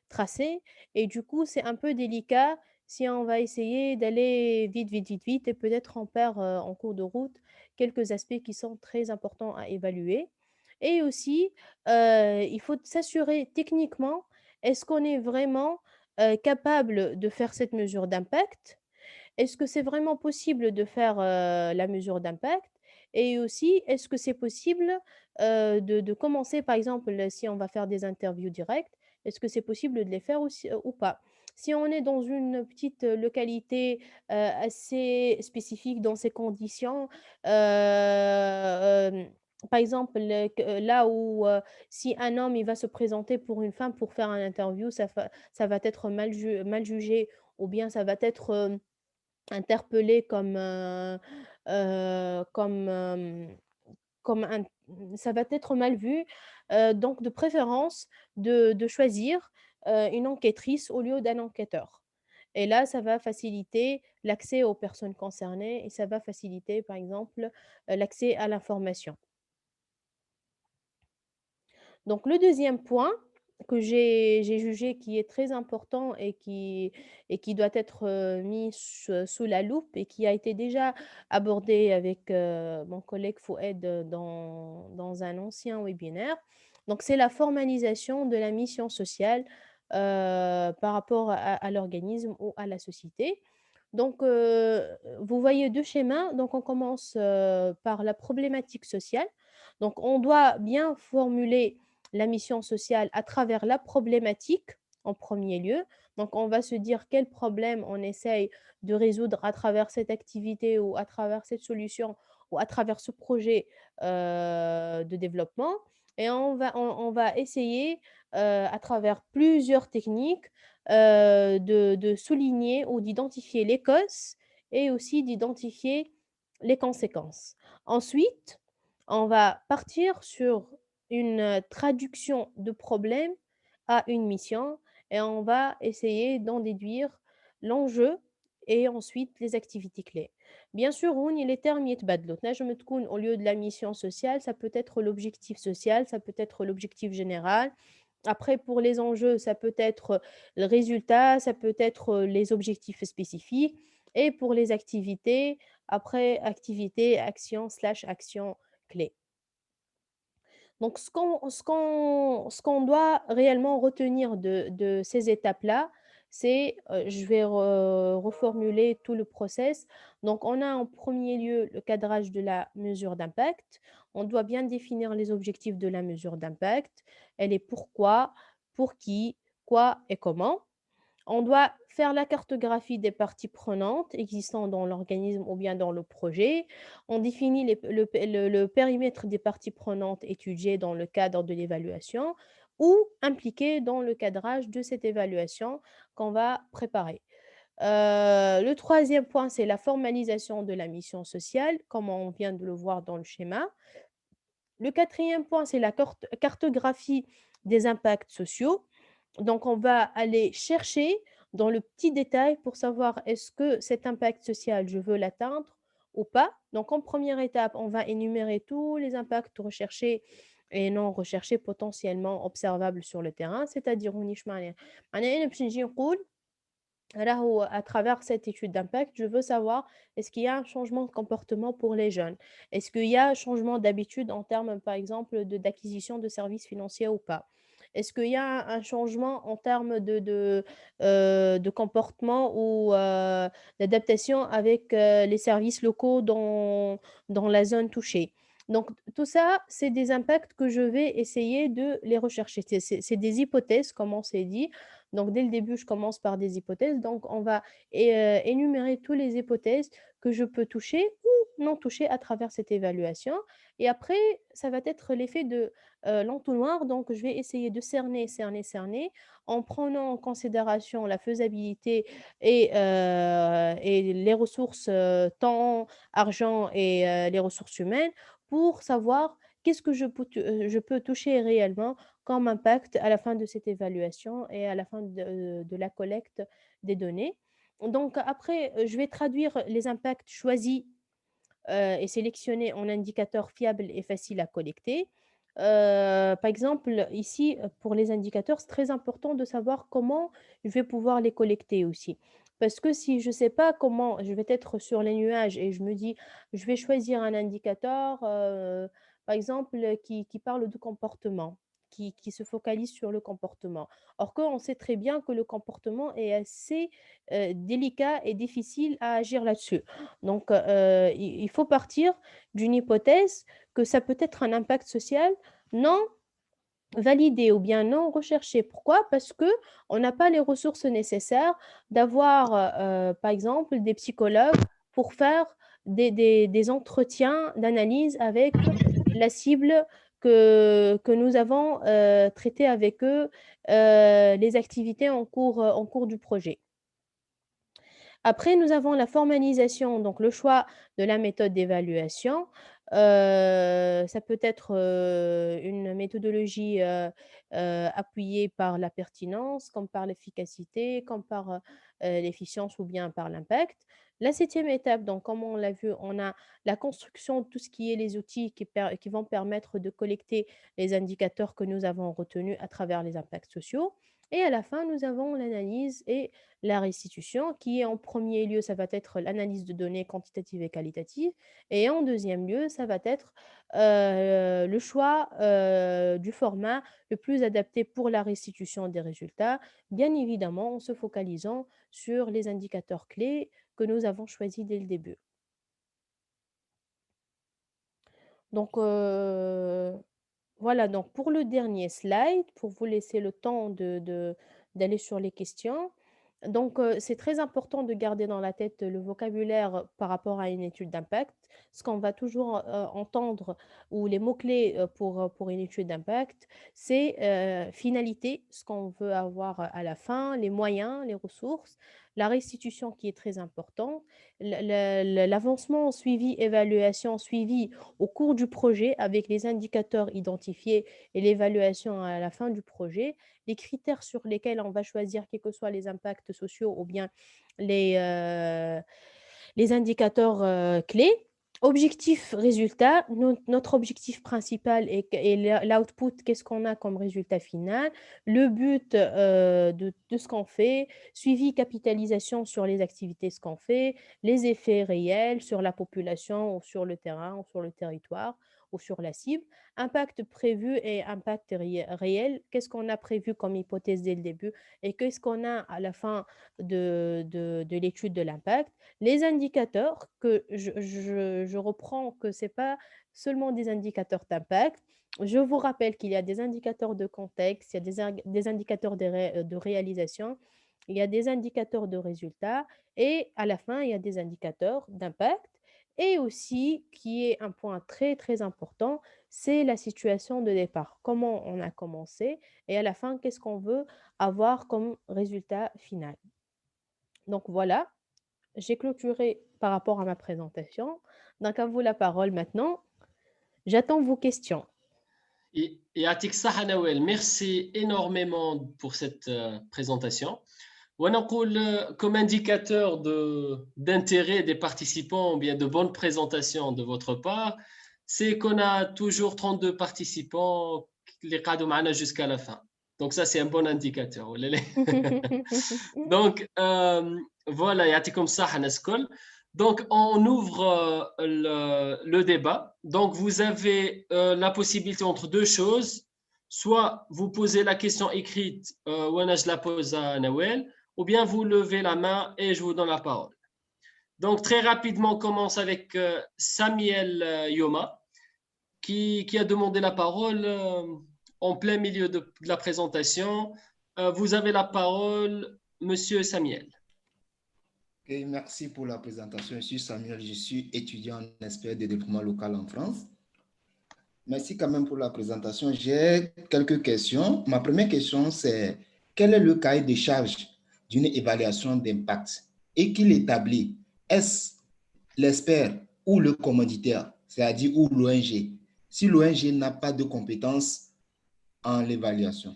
tracé et du coup, c'est un peu délicat si on va essayer d'aller vite, vite, vite, vite et peut-être on perd, en cours de route quelques aspects qui sont très importants à évaluer et aussi, il faut s'assurer techniquement, est-ce qu'on est vraiment, capable de faire cette mesure d'impact? Est-ce que c'est vraiment possible de faire, la mesure d'impact? Et aussi, est-ce que c'est possible, de commencer, par exemple, si on va faire des interviews directes, est-ce que c'est possible de les faire aussi, ou pas? Si on est dans une petite, localité, assez spécifique dans ces conditions, par exemple, là où, si un homme, il va se présenter pour une femme pour faire un interview, ça va être mal jugé ou bien ça va être, interpellé comme, comme un ça va être mal vu, donc de préférence de choisir, une enquêtrice au lieu d'un enquêteur. Et là, ça va faciliter l'accès aux personnes concernées et ça va faciliter, par exemple, l'accès à l'information. Donc le deuxième point que j'ai jugé qui est très important et qui doit être, mis sous la loupe et qui a été déjà abordé avec, mon collègue Fouad, dans un ancien webinaire. Donc c'est la formalisation de la mission sociale, par rapport à l'organisme ou à la société. Donc, vous voyez 2 schémas. Donc on commence, par la problématique sociale. Donc on doit bien formuler la mission sociale à travers la problématique en premier lieu. Donc, on va se dire quel problème on essaye de résoudre à travers cette activité ou à travers cette solution ou à travers ce projet de développement. Et on va essayer à travers plusieurs techniques de souligner ou d'identifier les causes et aussi d'identifier les conséquences. Ensuite, on va partir sur une traduction de problème à une mission et on va essayer d'en déduire l'enjeu et ensuite les activités clés. Bien sûr, هوني les termes يتبدلوا. تنجم تكون au lieu de la mission sociale, ça peut être l'objectif social, ça peut être l'objectif général. Après, pour les enjeux, ça peut être le résultat, ça peut être les objectifs spécifiques. Et pour les activités, après activité, action slash action clé. Donc, ce qu'on doit réellement retenir de ces étapes-là, c'est, je vais reformuler tout le process. Donc, on a en premier lieu le cadrage de la mesure d'impact. On doit bien définir les objectifs de la mesure d'impact. Elle est pourquoi, pour qui, quoi et comment. On doit faire la cartographie des parties prenantes existant dans l'organisme ou bien dans le projet. On définit le périmètre des parties prenantes étudiées dans le cadre de l'évaluation ou impliquées dans le cadrage de cette évaluation qu'on va préparer. Le troisième point, c'est la formalisation de la mission sociale, comme on vient de le voir dans le schéma. Le quatrième point, c'est la cartographie des impacts sociaux. Donc, on va aller chercher dans le petit détail pour savoir est-ce que cet impact social, je veux l'atteindre ou pas. Donc, en première étape, on va énumérer tous les impacts recherchés et non recherchés potentiellement observables sur le terrain, c'est-à-dire راهو à travers cette étude d'impact, je veux savoir est-ce qu'il y a un changement de comportement pour les jeunes? Est-ce qu'il y a un changement d'habitude en termes, par exemple, d'acquisition de services financiers ou pas? Est-ce qu'il y a un changement en termes de comportement ou d'adaptation avec les services locaux dans la zone touchée? Donc, tout ça, c'est des impacts que je vais essayer de les rechercher. C'est des hypothèses, comme on s'est dit. Donc, dès le début, je commence par des hypothèses. Donc, on va énumérer toutes les hypothèses que je peux toucher ou non toucher à travers cette évaluation. Et après, ça va être l'effet de l'entonnoir. Donc, je vais essayer de cerner en prenant en considération la faisabilité et les ressources, temps, argent et les ressources humaines pour savoir qu'est-ce que je peux toucher réellement comme impact à la fin de cette évaluation et à la fin de la collecte des données. Donc après, je vais traduire les impacts choisis et sélectionnés en indicateurs fiables et faciles à collecter. Par exemple, ici, pour les indicateurs, c'est très important de savoir comment je vais pouvoir les collecter aussi. Parce que si je ne sais pas comment, je vais être sur les nuages et je me dis, je vais choisir un indicateur, par exemple, qui parle de comportement. qui se focalise sur le comportement. Or qu'on sait très bien que le comportement est assez délicat et difficile à agir là-dessus. Donc, il faut partir d'une hypothèse que ça peut être un impact social non validé ou bien non recherché. Pourquoi? Parce que on n'a pas les ressources nécessaires d'avoir, par exemple, des psychologues pour faire des entretiens d'analyse avec la cible que nous avons, traité avec eux, les activités en cours du projet. Après, nous avons la formalisation, donc le choix de la méthode d'évaluation. Ça peut être, une méthodologie, appuyée par la pertinence, comme par l'efficacité, comme par, l'efficience ou bien par l'impact. La 7e étape, donc comme on l'a vu, on a la construction de tout ce qui est les outils qui vont permettre de collecter les indicateurs que nous avons retenus à travers les impacts sociaux et à la fin, nous avons l'analyse et la restitution qui est en premier lieu, ça va être l'analyse de données quantitatives et qualitatives et en deuxième lieu, ça va être, le choix, du format le plus adapté pour la restitution des résultats, bien évidemment en se focalisant sur les indicateurs clés que nous avons choisis dès le début. Donc, voilà, donc pour le dernier slide, pour vous laisser le temps d'aller sur les questions. Donc, c'est très important de garder dans la tête le vocabulaire par rapport à une étude d'impact. Ce qu'on va toujours entendre ou les mots-clés pour une étude d'impact, c'est finalité, ce qu'on veut avoir à la fin, les moyens, les ressources, la restitution qui est très important, l'avancement suivi, évaluation suivi au cours du projet avec les indicateurs identifiés et l'évaluation à la fin du projet, les critères sur lesquels on va choisir, quels que soient les impacts sociaux ou bien les, euh, les indicateurs clés. Objectif, résultat. Notre objectif principal est l'output, qu'est-ce qu'on a comme résultat final, le but de ce qu'on fait, suivi, capitalisation sur les activités, ce qu'on fait, les effets réels sur la population ou sur le terrain ou sur le territoire ou sur la cible, impact prévu et impact réel, qu'est-ce qu'on a prévu comme hypothèse dès le début et qu'est-ce qu'on a à la fin de l'étude de l'impact, les indicateurs que je reprends que ce n'est pas seulement des indicateurs d'impact. Je vous rappelle qu'il y a des indicateurs de contexte, il y a des indicateurs de réalisation, il y a des indicateurs de résultats et à la fin, il y a des indicateurs d'impact. Et aussi, qui est un point très, très important, c'est la situation de départ. Comment on a commencé et à la fin, qu'est-ce qu'on veut avoir comme résultat final. Donc voilà, j'ai clôturé par rapport à ma présentation. Donc à vous la parole maintenant. J'attends vos questions. Et Atik Saha Nawel, merci énormément pour cette présentation. ونقول comme indicateur d'intérêt des participants ou bien de bonne présentation de votre part, c'est qu'on a toujours 32 participants qui قعدوا معنا jusqu'à la fin. Donc ça, c'est un bon indicateur. Donc, voilà, يعطيكم الصحة ناس الكل. Donc, on ouvre le débat. Donc, vous avez la possibilité entre deux choses. Soit vous posez la question écrite, ou je la pose à Nawel, ou bien vous levez la main et je vous donne la parole. Donc, très rapidement, on commence avec Samuel Yoma, qui a demandé la parole en plein milieu de la présentation. Vous avez la parole, Monsieur Samuel. Okay, merci pour la présentation. Je suis Samuel, je suis étudiant en expert de développement local en France. Merci quand même pour la présentation. J'ai quelques questions. Ma première question, c'est quel est le cahier de charge d'une évaluation d'impact et qui l'établit? Est-ce l'expert ou le commanditaire, c'est-à-dire ou l'ONG, si l'ONG n'a pas de compétences en l'évaluation?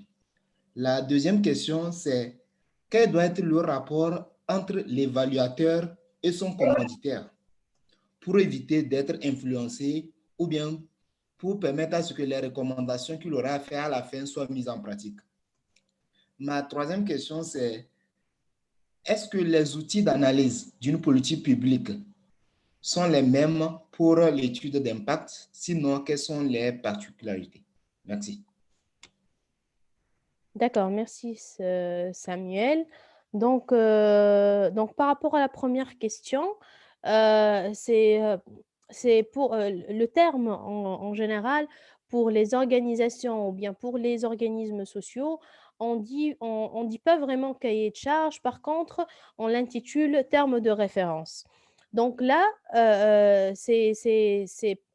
La deuxième question, c'est quel doit être le rapport entre l'évaluateur et son commanditaire pour éviter d'être influencé ou bien pour permettre à ce que les recommandations qu'il aura fait à la fin soient mises en pratique. Ma troisième question, c'est est-ce que les outils d'analyse d'une politique publique sont les mêmes pour l'étude d'impact? Sinon, quelles sont les particularités? Merci. D'accord, merci Samuel. Donc, par rapport à la première question, euh, c'est euh, c'est pour le terme en général pour les organisations ou bien pour les organismes sociaux, on dit pas vraiment cahier de charge, par contre, on l'intitule terme de référence. Donc là,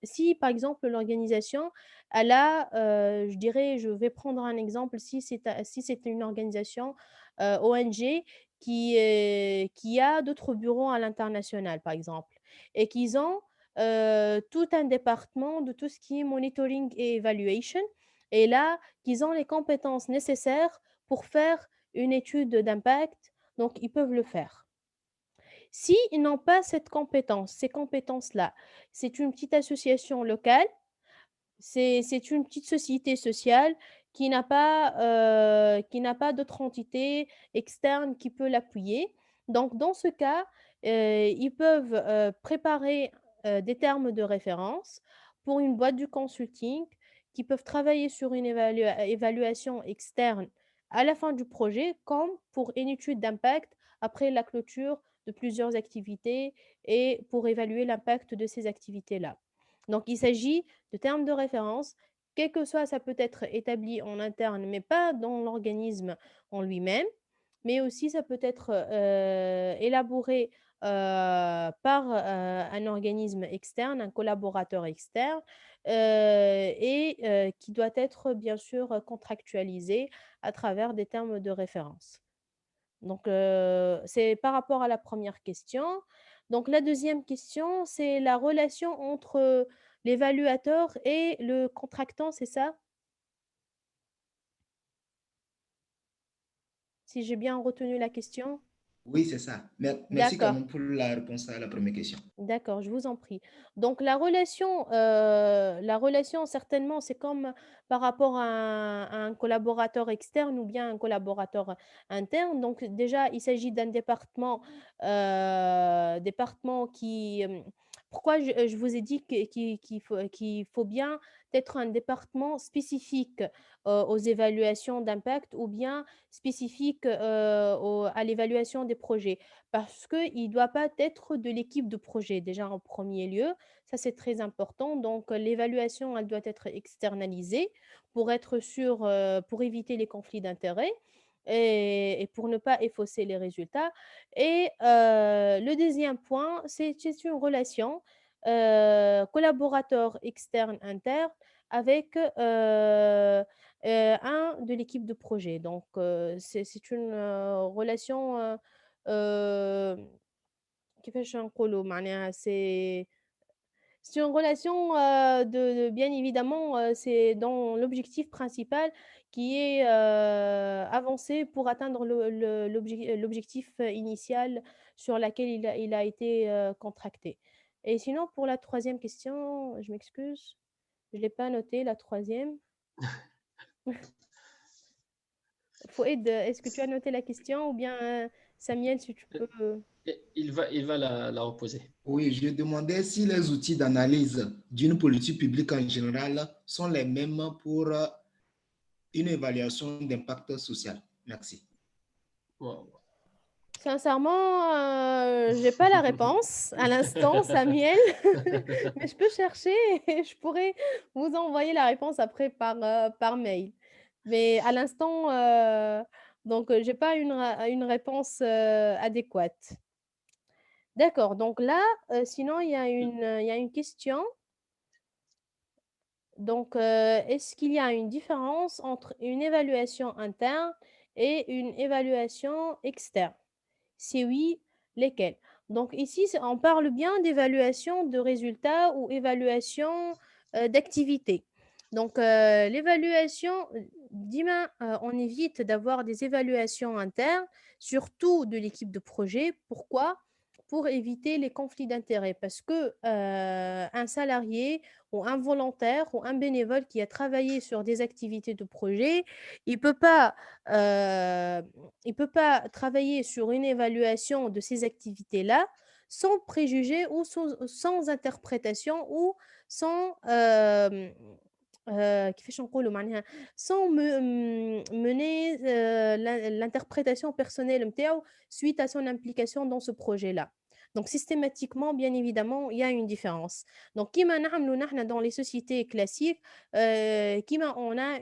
si par exemple l'organisation je dirais, je vais prendre un exemple, si c'est une organisation ONG qui a d'autres bureaux à l'international, par exemple, et qu'ils ont tout un département de tout ce qui est monitoring et evaluation, et là, qu'ils ont les compétences nécessaires pour faire une étude d'impact, donc ils peuvent le faire. Si ils n'ont pas ces compétences-là, c'est une petite association locale, c'est une petite société sociale qui n'a pas d'autre entité externe qui peut l'appuyer. Donc, dans ce cas, ils peuvent préparer des termes de référence pour une boîte du consulting qui peuvent travailler sur une évaluation externe à la fin du projet, comme pour une étude d'impact après la clôture de plusieurs activités et pour évaluer l'impact de ces activités-là. Donc, il s'agit de termes de référence, quel que soit, ça peut être établi en interne, mais pas dans l'organisme en lui-même, mais aussi ça peut être élaboré par un organisme externe, un collaborateur externe, qui doit être bien sûr contractualisé à travers des termes de référence. Donc, c'est par rapport à la première question. Donc, la deuxième question, c'est la relation entre l'évaluateur et le contractant, c'est ça? Si j'ai bien retenu la question? Oui, c'est ça. Merci quand D'accord. même pour la réponse à la première question. D'accord, je vous en prie. Donc la relation certainement, c'est comme par rapport à un collaborateur externe ou bien un collaborateur interne. Donc déjà, il s'agit d'un département pourquoi je vous ai dit qu'il faut bien être un département spécifique aux évaluations d'impact ou bien spécifique à l'évaluation des projets parce qu'il ne doit pas être de l'équipe de projet, déjà en premier lieu. Ça, c'est très important. Donc, l'évaluation, elle doit être externalisée pour être sûr, pour éviter les conflits d'intérêts et pour ne pas effacer les résultats. Et le deuxième point, c'est une relation collaborateur externe-interne avec un de l'équipe de projet. Donc, c'est une relation كيفاش نقولوا معناها c'est une relation bien évidemment c'est dans l'objectif principal qui est avancé pour atteindre l'objectif initial sur laquelle il a été contracté. Et sinon pour la troisième question, je m'excuse, je l'ai pas noté la troisième. Fouad, est-ce que tu as noté la question ou bien Samuel, si tu peux. Et il va la reposer. Oui, je demandais si les outils d'analyse d'une politique publique en général sont les mêmes pour une évaluation d'impact social. Merci. Wow. Sincèrement, j'ai pas la réponse à l'instant, Samuel, mais je peux chercher et je pourrais vous envoyer la réponse après par mail. Mais à l'instant, donc j'ai pas une réponse adéquate. D'accord, donc là, sinon, il y a une question. Donc, est-ce qu'il y a une différence entre une évaluation interne et une évaluation externe? Si oui, lesquelles? Donc ici, on parle bien d'évaluation de résultats ou évaluation d'activité. Donc l'évaluation, demain, on évite d'avoir des évaluations internes, surtout de l'équipe de projet. Pourquoi? Pour éviter les conflits d'intérêts. Parce que un salarié ou un volontaire ou un bénévole qui a travaillé sur des activités de projet, il peut pas euh, il ne peut pas travailler sur une évaluation de ces activités-là sans préjugés ou sans interprétation ou sans, كيفاش نقولوا معناها sans mener l'interprétation personnelle نتاعو suite à son implication dans ce projet-là. Donc systématiquement, bien évidemment, il y a une différence. Donc كيما نعملوا نحن dans les sociétés classiques, كيما on a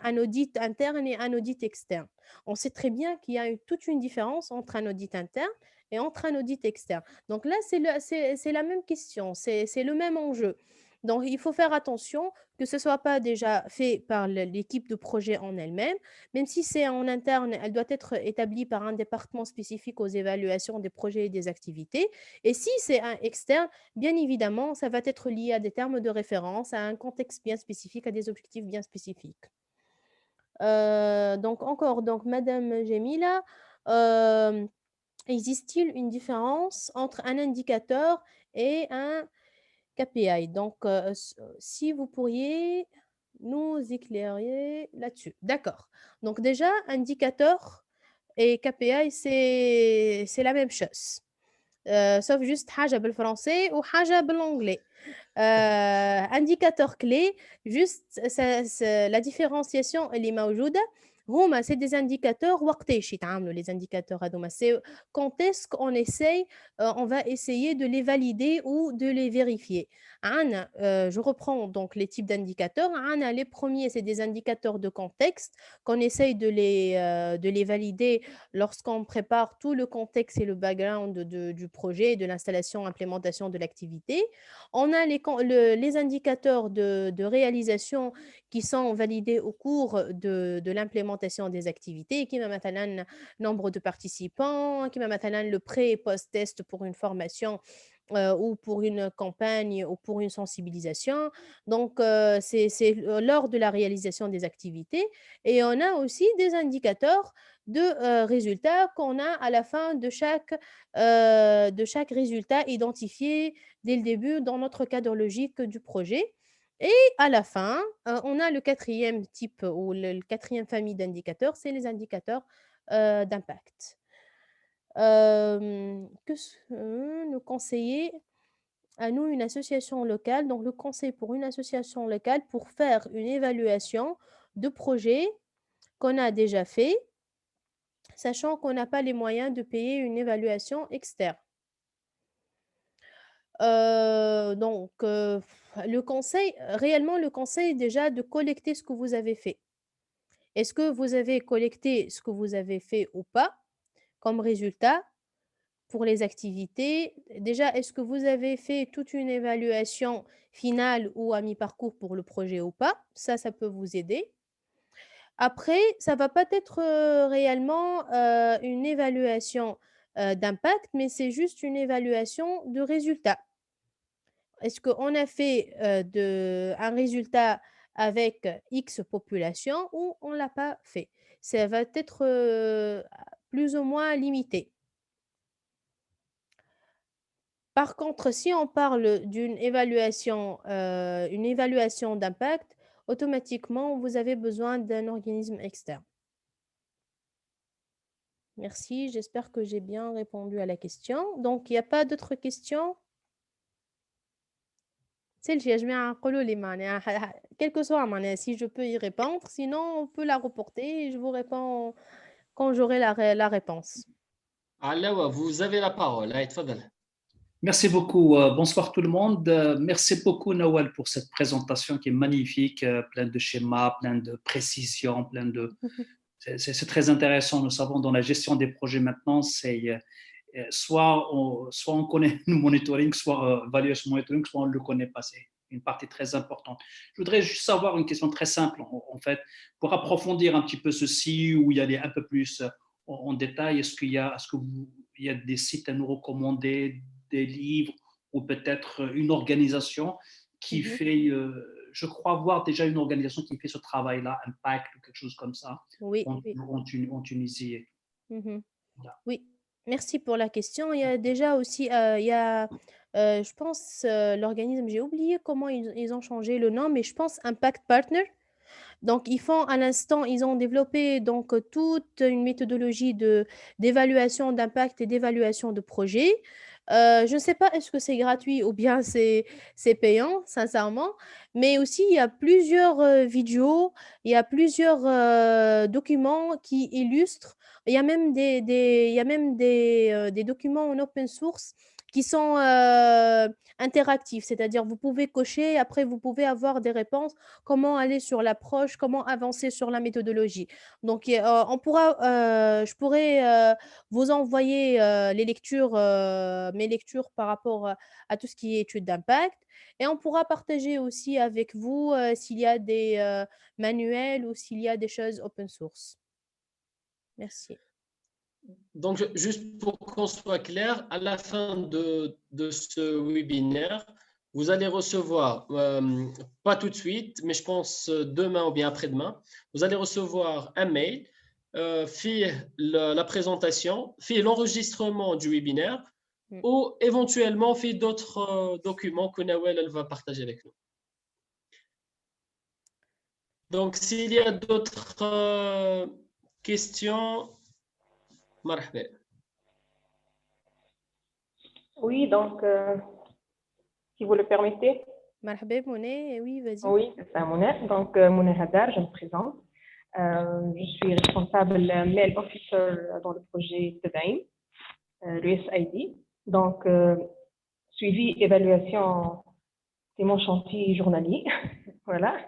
un audit interne et un audit externe. On sait très bien qu'il y a toute une différence entre un audit interne et entre un audit externe. Donc là, c'est la même question, c'est le même enjeu. Donc il faut faire attention que ce soit pas déjà fait par l'équipe de projet en elle-même, même si c'est en interne, elle doit être établie par un département spécifique aux évaluations des projets et des activités. Et si c'est un externe, bien évidemment, ça va être lié à des termes de référence, à un contexte bien spécifique, à des objectifs bien spécifiques. Donc encore, donc Madame Jemila, existe-t-il une différence entre un indicateur et un KPI? Donc, si vous pourriez nous éclairer là-dessus. D'accord. Donc déjà, indicateur et KPI, c'est la même chose. Sauf juste حاجة بالفرنسي وحاجة بالانجلي. Indicateur clé, juste la différenciation اللي موجودة هما c'est des indicateurs وقتاش يتعاملوا les indicateurs هذوما. C'est quand est-ce qu'on essaye, on va essayer de les valider ou de les vérifier. عنا, je reprends donc les types d'indicateurs. عنا les premiers, c'est des indicateurs de contexte qu'on essaye de les valider lorsqu'on prépare tout le contexte et le background du projet, de l'installation, implémentation de l'activité. On a les indicateurs de réalisation qui sont validés au cours de l'implémentation des activités, qui va maintenant nombre de participants, qui va maintenant le pré- et post-test pour une formation ou pour une campagne ou pour une sensibilisation. Donc, c'est lors de la réalisation des activités. Et on a aussi des indicateurs de résultats qu'on a à la fin de chaque résultat identifié dès le début dans notre cadre logique du projet. Et à la fin, on a le quatrième type ou le quatrième famille d'indicateurs, c'est les indicateurs d'impact. Nous conseiller à nous une association locale, donc le conseil pour une association locale pour faire une évaluation de projet qu'on a déjà fait, sachant qu'on n'a pas les moyens de payer une évaluation externe. Donc, le conseil, réellement, le conseil déjà de collecter ce que vous avez fait. Est-ce que vous avez collecté ce que vous avez fait ou pas comme résultat pour les activités? Déjà, est-ce que vous avez fait toute une évaluation finale ou à mi-parcours pour le projet ou pas? Ça peut vous aider. Après, ça va pas être réellement une évaluation d'impact, mais c'est juste une évaluation de résultat. Est-ce qu'on a fait un résultat avec X population ou on ne l'a pas fait? Ça va être plus ou moins limité. Par contre, si on parle d'une évaluation, une évaluation d'impact, automatiquement, vous avez besoin d'un organisme externe. Merci, j'espère que j'ai bien répondu à la question. Donc, il n'y a pas d'autres questions? C'est le جماعة قولوا لي معناها quel que soit معناها si je peux y répondre, sinon on peut la reporter et je vous réponds quand j'aurai la réponse. Alawa, vous avez la parole. Allez, tfadal. Merci beaucoup. Bonsoir tout le monde. Merci beaucoup Nawal pour cette présentation qui est magnifique, plein de schémas, plein de précisions, c'est très intéressant. Nous savons dans la gestion des projets maintenant, c'est soit on connaît le monitoring, soit valuation monitoring, soit on ne le connaît pas. C'est une partie très importante. Je voudrais juste savoir une question très simple, en fait, pour approfondir un petit peu ceci, où il y aller un peu plus en détail. Est-ce qu'il y a des sites à nous recommander, des livres, ou peut-être une organisation qui fait, je crois voir déjà une organisation qui fait ce travail-là, Impact ou quelque chose comme ça, Oui, en Tunisie. Voilà. Oui, merci pour la question. Il y a déjà aussi, je pense, l'organisme, j'ai oublié comment ils ont changé le nom, mais je pense Impact Partner. Donc, à l'instant, ils ont développé donc toute une méthodologie d'évaluation d'impact et d'évaluation de projet. Je ne sais pas est-ce que c'est gratuit ou bien c'est payant, sincèrement, mais aussi il y a plusieurs vidéos, il y a plusieurs documents qui illustrent. Il y a même il y a même des documents en open source qui sont interactifs, c'est-à-dire vous pouvez cocher, après vous pouvez avoir des réponses, comment aller sur l'approche, comment avancer sur la méthodologie. Donc, je pourrais vous envoyer les lectures, mes lectures par rapport à tout ce qui est études d'impact. Et on pourra partager aussi avec vous s'il y a des manuels ou s'il y a des choses open source. Merci. Donc, juste pour qu'on soit clair, à la fin de ce webinaire, vous allez recevoir, pas tout de suite, mais je pense demain ou bien après-demain, vous allez recevoir un mail, la présentation, l'enregistrement du webinaire Mm. ou éventuellement d'autres documents que Nawel elle va partager avec nous. Donc, s'il y a d'autres questions, marhaba. Oui, donc, si vous le permettez. Marhaba, Monet, oui, vas-y. Oui, c'est ça, Monet. Donc, Monet Hadar, je me présente. Je suis responsable mail officer dans le projet TEDAIM, l'USID. Donc, suivi, évaluation, c'est mon chantier journalier. Voilà.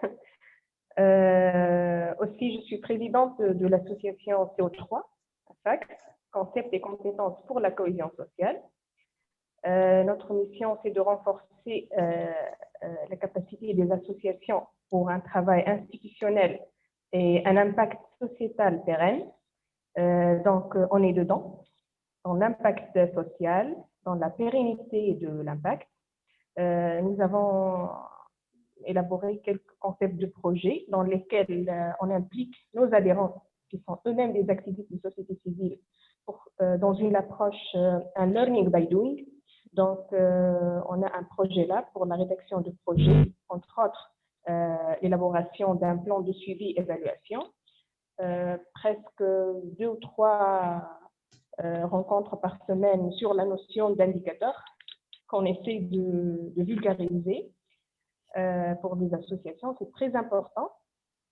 Aussi, je suis présidente de l'association CO3, AFAC, Concept et compétences pour la cohésion sociale. Notre mission, c'est de renforcer la capacité des associations pour un travail institutionnel et un impact sociétal pérenne. Donc, on est dedans, dans l'impact social, dans la pérennité de l'impact. Nous avons élaboré quelques concepts de projets dans lesquels on implique nos adhérents, qui sont eux-mêmes des activistes de société civile, dans une approche, un learning by doing. Donc, on a un projet là pour la rédaction de projets, entre autres l'élaboration d'un plan de suivi-évaluation, presque 2 ou 3 rencontres par semaine sur la notion d'indicateurs qu'on essaie de vulgariser pour des associations. C'est très important,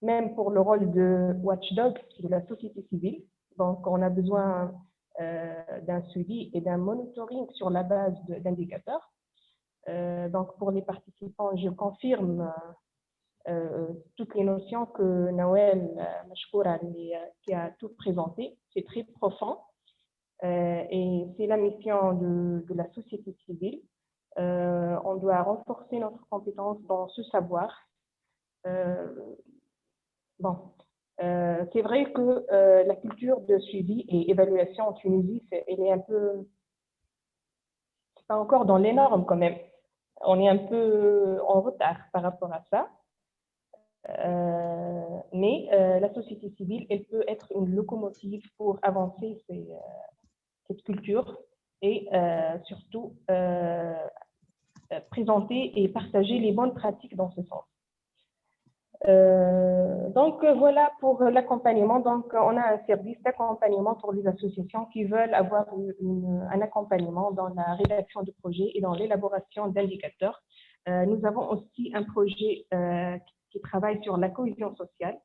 même pour le rôle de watchdog de la société civile. Donc, on a besoin d'un suivi et d'un monitoring sur la base d'indicateurs. Donc, pour les participants, je confirme toutes les notions que Nawel Mashkoura qui a tout présenté. C'est très profond et c'est la mission de la société civile. On doit renforcer notre compétence dans ce savoir. C'est vrai que la culture de suivi et évaluation en Tunisie, elle est un peu, c'est pas encore dans les normes quand même. On est un peu en retard par rapport à ça. Mais la société civile, elle peut être une locomotive pour avancer cette culture et surtout présenter et partager les bonnes pratiques dans ce sens. Donc voilà pour l'accompagnement. Donc on a un service d'accompagnement pour les associations qui veulent avoir un accompagnement dans la rédaction de projets et dans l'élaboration d'indicateurs. Nous avons aussi un projet qui travaille sur la cohésion sociale.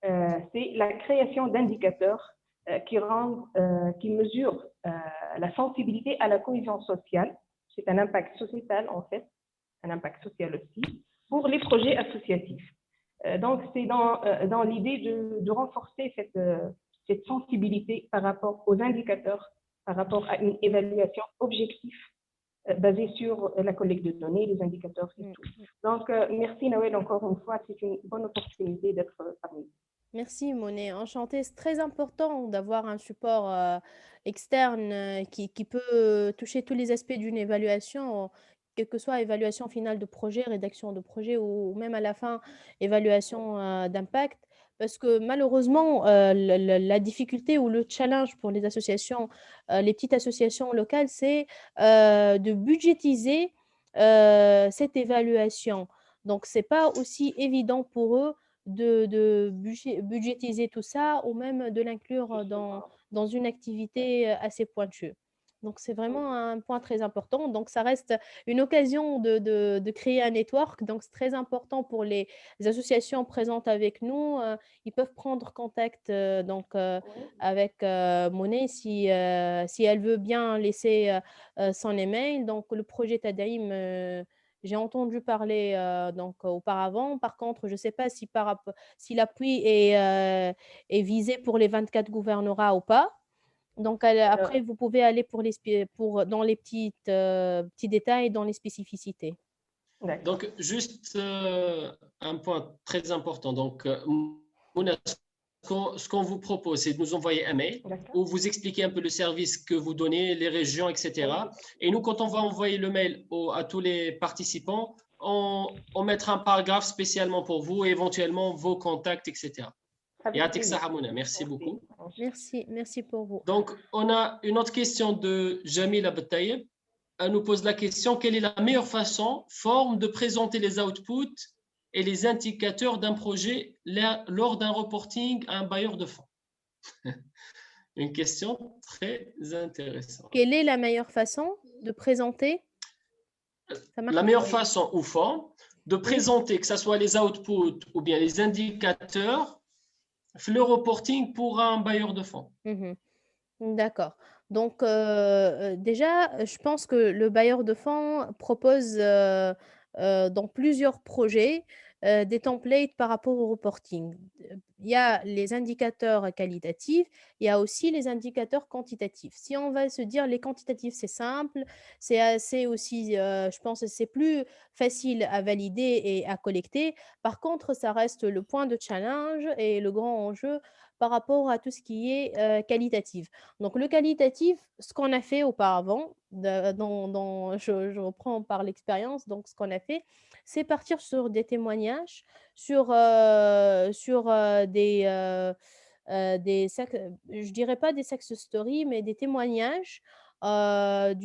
C'est la création d'indicateurs qui mesurent la sensibilité à la cohésion sociale. C'est un impact sociétal en fait, un impact social aussi, pour les projets associatifs. Donc, c'est dans l'idée de renforcer cette sensibilité par rapport aux indicateurs, par rapport à une évaluation objective basée sur la collecte de données, les indicateurs et tout. Donc, merci Nawel encore une fois, c'est une bonne opportunité d'être parmi nous. Merci Monet, enchantée. C'est très important d'avoir un support externe qui peut toucher tous les aspects d'une évaluation, quelle que soit évaluation finale de projet, rédaction de projet ou même à la fin, évaluation d'impact. Parce que malheureusement, la difficulté ou le challenge pour les associations, les petites associations locales, c'est de budgétiser cette évaluation. Donc, ce n'est pas aussi évident pour eux de budgétiser tout ça ou même de l'inclure dans une activité assez pointue. Donc, c'est vraiment un point très important. Donc, ça reste une occasion de créer un network. Donc, c'est très important pour les associations présentes avec nous. Ils peuvent prendre contact Oui, avec Monet si elle veut bien laisser son email. Donc, le projet Tadaïm, j'ai entendu parler auparavant. Par contre, je ne sais pas si l'appui est visé pour les 24 gouvernorats ou pas. Donc, alors, après, vous pouvez aller dans les petits détails, dans les spécificités. d'accord, Donc, juste un point très important. Donc, Mouna, ce qu'on vous propose, c'est de nous envoyer un mail d'accord. où vous expliquez un peu le service que vous donnez, les régions, Oui, etc. Et nous, quand on va envoyer le mail à tous les participants, on mettra un paragraphe spécialement pour vous et éventuellement vos contacts, etc. Et avec Atik plaisir. Sahamouna, merci Merci. beaucoup. Merci pour vous. Donc, on a une autre question de Jamil Abtaïeb. Elle nous pose la question, quelle est la meilleure forme de présenter les outputs et les indicateurs d'un projet lors d'un reporting à un bailleur de fonds? Une question très intéressante. Quelle est la meilleure façon de présenter? Ça marche? La meilleure façon ou forme de Oui. présenter, que ce soit les outputs ou bien les indicateurs, le reporting pour un bailleur de fonds. Mhm. D'accord. Donc, déjà, je pense que le bailleur de fonds propose dans plusieurs projets des templates par rapport au reporting. Il y a les indicateurs qualitatifs, il y a aussi les indicateurs quantitatifs. Si on va se dire les quantitatifs, c'est simple, c'est assez aussi, je pense, que c'est plus facile à valider et à collecter. Par contre, ça reste le point de challenge et le grand enjeu par rapport à tout ce qui est qualitatif. Donc, le qualitatif, ce qu'on a fait auparavant, je reprends par l'expérience, donc ce qu'on a fait, c'est partir sur des témoignages, sur je dirais pas des success stories, mais des témoignages en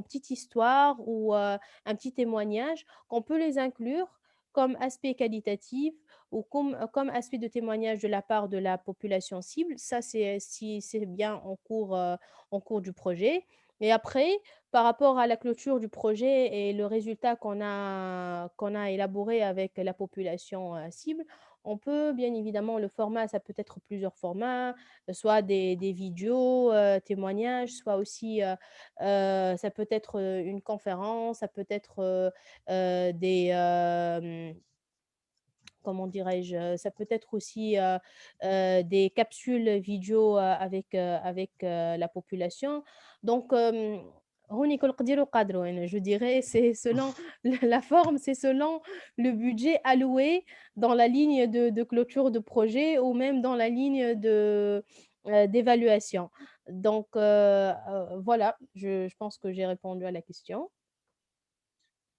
petite histoire ou un petit témoignage qu'on peut les inclure comme aspect qualitatif ou comme aspect de témoignage de la part de la population cible. Ça, c'est si c'est bien en cours du projet. Et après, par rapport à la clôture du projet et le résultat qu'on a élaboré avec la population cible, on peut bien évidemment, le format, ça peut être plusieurs formats, soit des vidéos, témoignages, soit aussi, ça peut être une conférence, ça peut être comment dirais-je, ça peut être aussi des capsules vidéo avec la population. Donc, هوني كل قدير وقدره. يعني je dirais, c'est selon la forme, c'est selon le budget alloué dans la ligne de clôture de projet ou même dans la ligne d'évaluation. Donc, voilà, je pense que j'ai répondu à la question.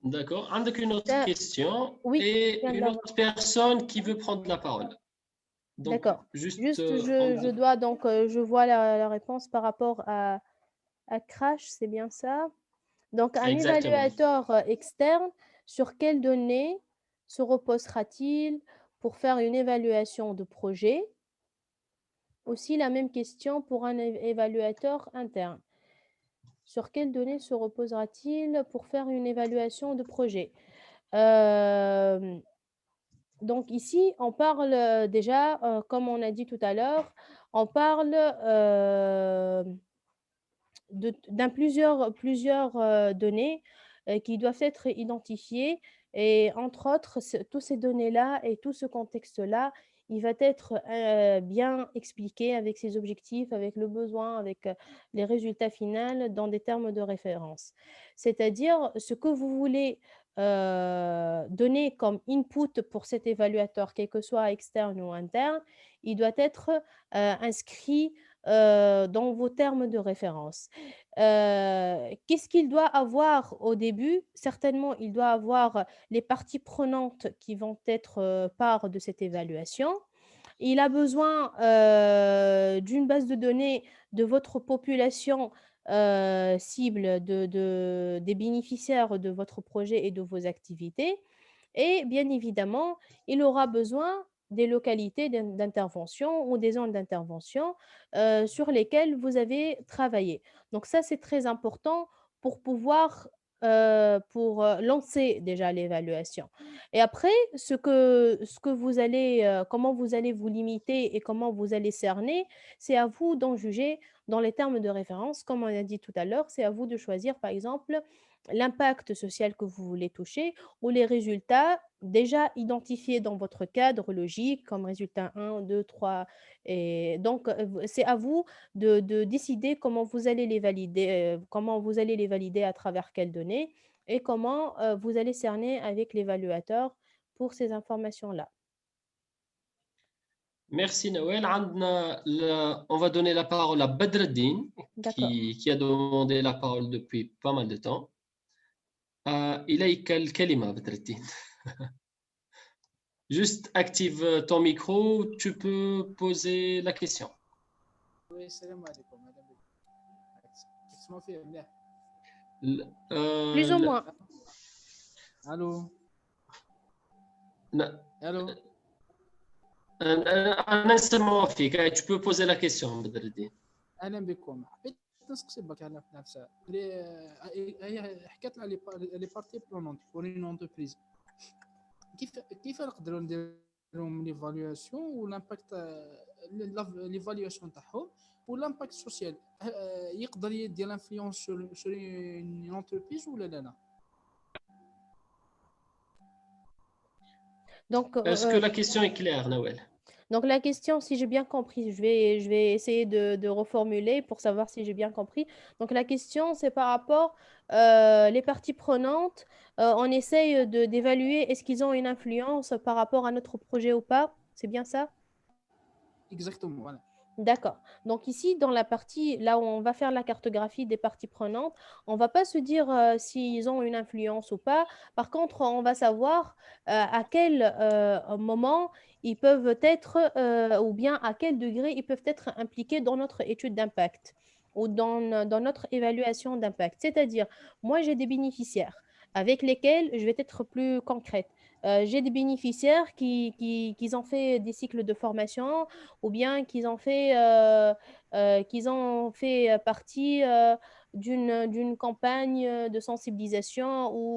D'accord. Avec une autre Ça- question oui, je et viens une d'avoir. autre personne qui veut prendre la parole. Donc, D'accord. juste, Juste, je dois donc, je vois la réponse par rapport à Crash, c'est bien ça? Donc, un exactement. évaluateur externe, sur quelles données se reposera-t-il pour faire une évaluation de projet? Aussi, la même question pour un évaluateur interne. Sur quelles données se reposera-t-il pour faire une évaluation de projet? Euh, Donc ici, on parle déjà, comme on a dit tout à l'heure, on parle plusieurs données qui doivent être identifiées. Et entre autres, toutes ces données-là et tout ce contexte-là, il va être bien expliqué avec ses objectifs, avec le besoin, avec les résultats finaux dans des termes de référence. C'est-à-dire, ce que vous voulez donner comme input pour cet évaluateur, quel que soit externe ou interne, il doit être inscrit dans vos termes de référence. Qu'est-ce qu'il doit avoir au début? Certainement, il doit avoir les parties prenantes qui vont être part de cette évaluation. Il a besoin d'une base de données de votre population cible, des bénéficiaires de votre projet et de vos activités. Et bien évidemment, il aura besoin des localités d'intervention ou des zones d'intervention sur lesquelles vous avez travaillé. Donc ça, c'est très important pour pouvoir lancer déjà l'évaluation. Et après, ce que vous allez, comment vous allez vous limiter et comment vous allez cerner, c'est à vous d'en juger dans les termes de référence. Comme on a dit tout à l'heure, c'est à vous de choisir, par exemple, l'impact social que vous voulez toucher ou les résultats déjà identifiés dans votre cadre logique comme résultat 1, 2, 3. Et donc, c'est à vous de décider comment vous allez les valider, comment vous allez les valider à travers quelles données et comment vous allez cerner avec l'évaluateur pour ces informations-là. Merci Noël. On va donner la parole à Badreddin D'accord. qui a demandé la parole depuis pas mal de temps. إليك الكلمة بدر. Juste active ton micro, tu peux poser la question. Oui, السلام عليكم. تسمعوا فيا مليح؟ Plus ou moins. الو لا، الو أنا نسمع فيك. Tu peux poser la question بدر. اهلا بكم. حبيت نسقسي بك على نفسها هي حكات على لي بارتي برونونت بور اون انتربريز كيف نقدروا نديروا ليفالواسيون والامباكت ليفالواسيون تاعهم والامباكت سوسيال يقدر يدير انفلونس سور اون انتربريز ولا لا؟ Donc, Est-ce que la question est claire, Noël? Donc la question, si j'ai bien compris, je vais essayer de reformuler pour savoir si j'ai bien compris. Donc la question, c'est par rapport les parties prenantes, on essaye d'évaluer est-ce qu'ils ont une influence par rapport à notre projet ou pas. C'est bien ça? Exactement, voilà. D'accord. Donc ici, dans la partie, là où on va faire la cartographie des parties prenantes, on ne va pas se dire s'ils ont une influence ou pas. Par contre, on va savoir à quel moment ils peuvent être, ou bien à quel degré ils peuvent être impliqués dans notre étude d'impact ou dans notre évaluation d'impact. C'est-à-dire, moi, j'ai des bénéficiaires avec lesquels je vais être plus concrète. J'ai des bénéficiaires qui ont fait des cycles de formation ou bien qu'ils ont fait partie d'une campagne de sensibilisation ou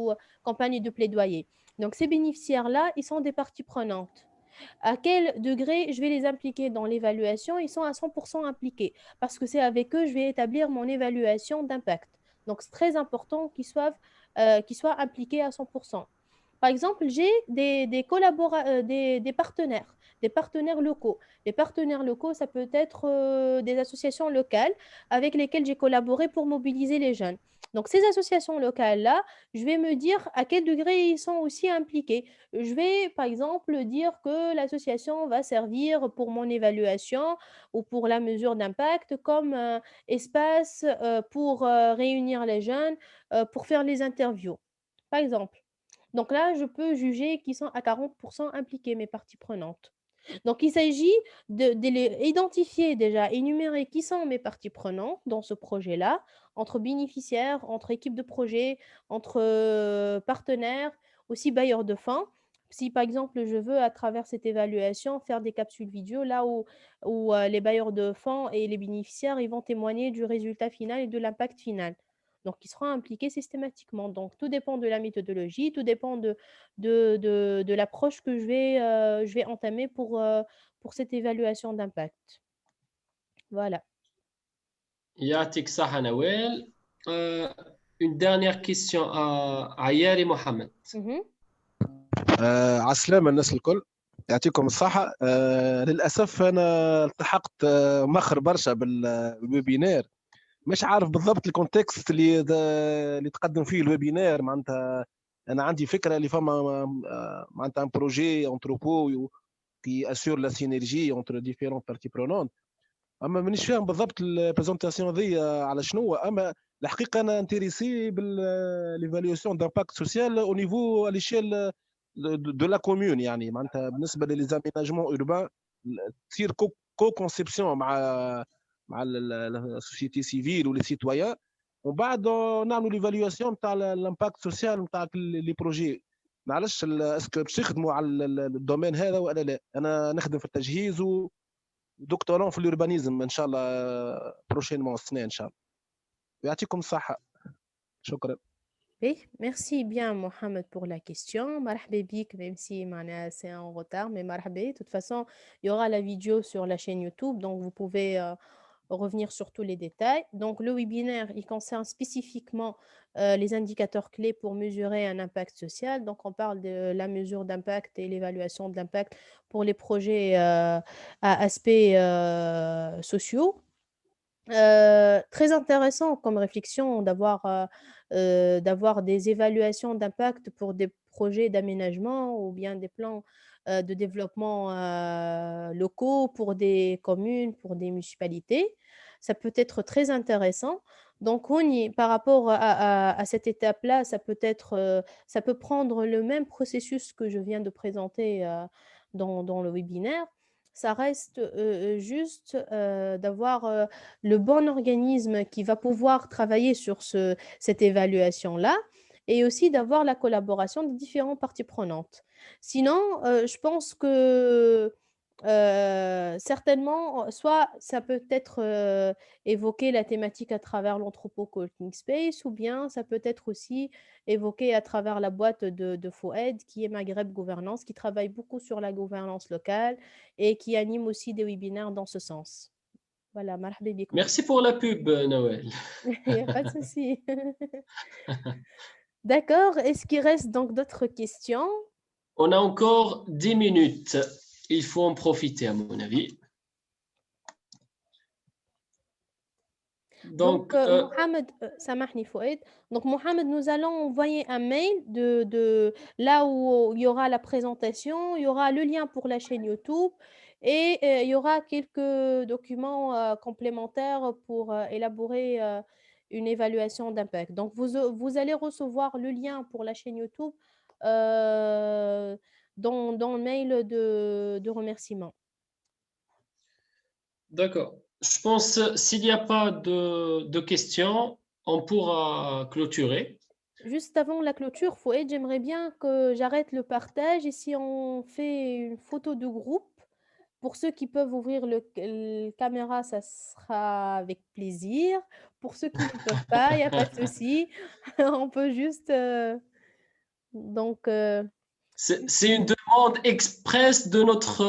campagne de plaidoyer. Donc, ces bénéficiaires-là, ils sont des parties prenantes. À quel degré je vais les impliquer dans l'évaluation? Ils sont à 100% impliqués parce que c'est avec eux que je vais établir mon évaluation d'impact. Donc, c'est très important qu'ils soient impliqués à 100%. Par exemple, j'ai des partenaires locaux. Les partenaires locaux, ça peut être des associations locales avec lesquelles j'ai collaboré pour mobiliser les jeunes. Donc, ces associations locales-là, je vais me dire à quel degré ils sont aussi impliqués. Je vais, par exemple, dire que l'association va servir pour mon évaluation ou pour la mesure d'impact comme espace pour réunir les jeunes, pour faire les interviews, par exemple. Donc là, je peux juger qu'ils sont à 40% impliqués, mes parties prenantes. Donc, il s'agit de les identifier déjà, énumérer qui sont mes parties prenantes dans ce projet-là, entre bénéficiaires, entre équipes de projet, entre partenaires, aussi bailleurs de fonds. Si par exemple, je veux à travers cette évaluation faire des capsules vidéo, là où les bailleurs de fonds et les bénéficiaires ils vont témoigner du résultat final et de l'impact final. Donc, ils seront impliqués systématiquement. Donc, tout dépend de la méthodologie, tout dépend de l'approche que je vais entamer pour cette évaluation d'impact. Voilà. Yatik Saha Noël. Une dernière question à Yari Mohamed. عسلامة الناس الكل، يعطيكم الصحة. للأسف أنا التحقت مخر برشا بالويبينار، مش عارف بالضبط الكونتكست اللي تقدم فيه الويبينار. معناتها أنا عندي فكرة اللي فما معناتها ان بروجي انتروبو كي اسور لا سينرجي اونتر ديفيرون بارتي برونونت، اما مانيش فاهم بالضبط البريزونطاسيون ذي على شنو. اما الحقيقة أنا انتريسي بالإيفاليوسيون دامباكت سوسيال او نيفو اليشيل دو لا كومون. يعني معناتها بالنسبه لليزاميناجمون اوربان تصير كو كونسيبسيون مع السوسيتي سيفيل ولي سيتويان، ومن بعد نعملوا ليفاليواسيون نتاع الامباكت سوسيال نتاع لي بروجي. معلش اسكو باش يخدموا على الدومين هذا ولا لا؟ انا نخدم في التجهيز ودكتوراه في اليوربانيزم ان شاء الله بروشينمون السنه ان شاء الله. يعطيكم الصحه. شكرا. Oui, merci bien Mohamed pour la question. Marhaba bik, même si c'est en retard, mais marhaba. De toute façon, il y aura la vidéo sur la chaîne YouTube, donc vous pouvez revenir sur tous les détails. Donc le webinaire, il concerne spécifiquement les indicateurs clés pour mesurer un impact social. Donc on parle de la mesure d'impact et l'évaluation de l'impact pour les projets à aspects sociaux. Très intéressant comme réflexion d'avoir des évaluations d'impact pour des projets d'aménagement ou bien des plans de développement locaux pour des communes, pour des municipalités. Ça peut être très intéressant. Donc, par rapport à cette étape-là, ça peut prendre le même processus que je viens de présenter dans le webinaire. Ça reste juste d'avoir le bon organisme qui va pouvoir travailler sur cette évaluation-là et aussi d'avoir la collaboration des différentes parties prenantes. Sinon, je pense que certainement, soit ça peut être évoquer la thématique à travers l'Anthropo Coworking Space, ou bien ça peut être aussi évoqué à travers la boîte de Fouad, qui est Maghreb Gouvernance, qui travaille beaucoup sur la gouvernance locale et qui anime aussi des webinaires dans ce sens. Voilà, marhaba bikoum. Merci pour la pub, Noël. Il n'y a pas de souci. D'accord. Est-ce qu'il reste donc d'autres questions? On a encore 10 minutes. Il faut en profiter, à mon avis. Donc Mohamed, samahni Fouad. Donc Mohamed, nous allons envoyer un mail de là où il y aura la présentation, il y aura le lien pour la chaîne YouTube et il y aura quelques documents complémentaires pour élaborer une évaluation d'impact. Donc vous allez recevoir le lien pour la chaîne YouTube dans le mail de remerciement. D'accord. Je pense s'il n'y a pas de questions, on pourra clôturer. Juste avant la clôture, Fouad, j'aimerais bien que j'arrête le partage et si on fait une photo de groupe, pour ceux qui peuvent ouvrir le caméra, ça sera avec plaisir. Pour ceux qui ne peuvent pas, il n'y a pas de souci. On peut juste... C'est une demande express de notre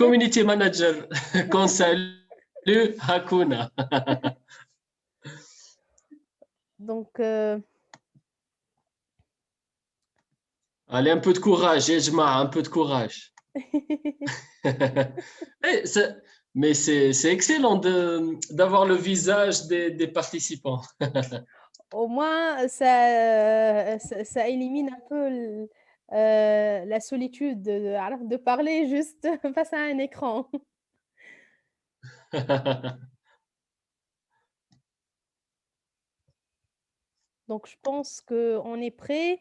community manager qu'on salue, Hakuna. Donc... Allez, un peu de courage, Ejma, un peu de courage. Mais c'est excellent d'avoir le visage des participants. Au moins, ça élimine un peu la solitude de parler juste face à un écran. Donc, je pense qu'on est prêt.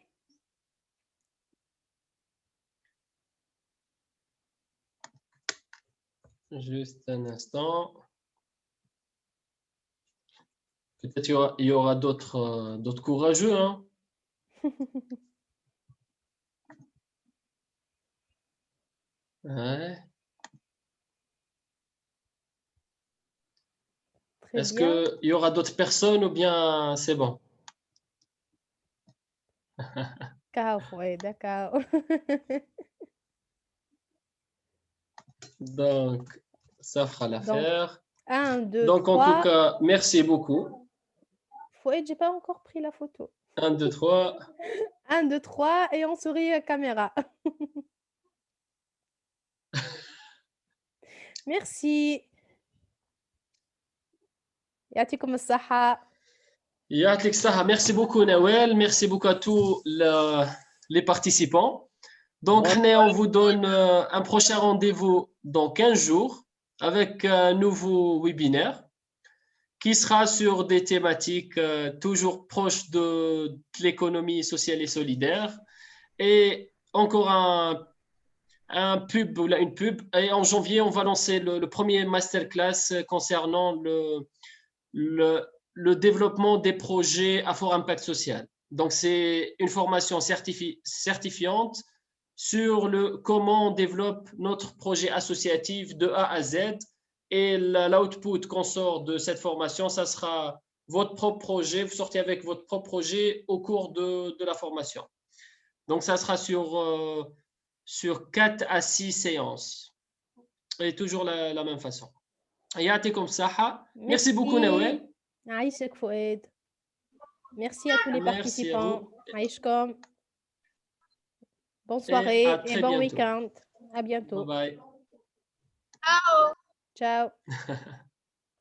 Juste un instant. Peut-être il y aura d'autres courageux. Hein. Ouais. Est-ce qu'il y aura d'autres personnes ou bien c'est bon? Oui, d'accord. Donc, ça fera l'affaire. 1, 2, donc, 3. en tout cas, merci beaucoup. Fouad, j'ai pas encore pris la photo. 1, 2, 3. 1, 2, 3 et on sourit à caméra. Merci. Yatikum as-saha. Yatik saha. Merci beaucoup, Nawel. Merci beaucoup à tous les participants. Donc, on vous donne un prochain rendez-vous dans 15 jours avec un nouveau webinaire qui sera sur des thématiques toujours proches de l'économie sociale et solidaire. Et encore un pub ou une pub. Et en janvier, on va lancer le premier masterclass concernant le développement des projets à fort impact social. Donc, c'est une formation certifiante sur comment on développe notre projet associatif de A à Z. Et l'output qu'on sort de cette formation, ça sera votre propre projet. Vous sortez avec votre propre projet au cours de la formation. Donc, ça sera sur 4 à 6 séances. Et toujours la même façon. يعطيكم الصحة. Merci beaucoup, Nawel. عايشك فؤاد. Merci à tous les Merci à participants. vous. عايشكم. Bonne Et soirée à et très bon bientôt. week-end. À bientôt. Bye bye. Ciao.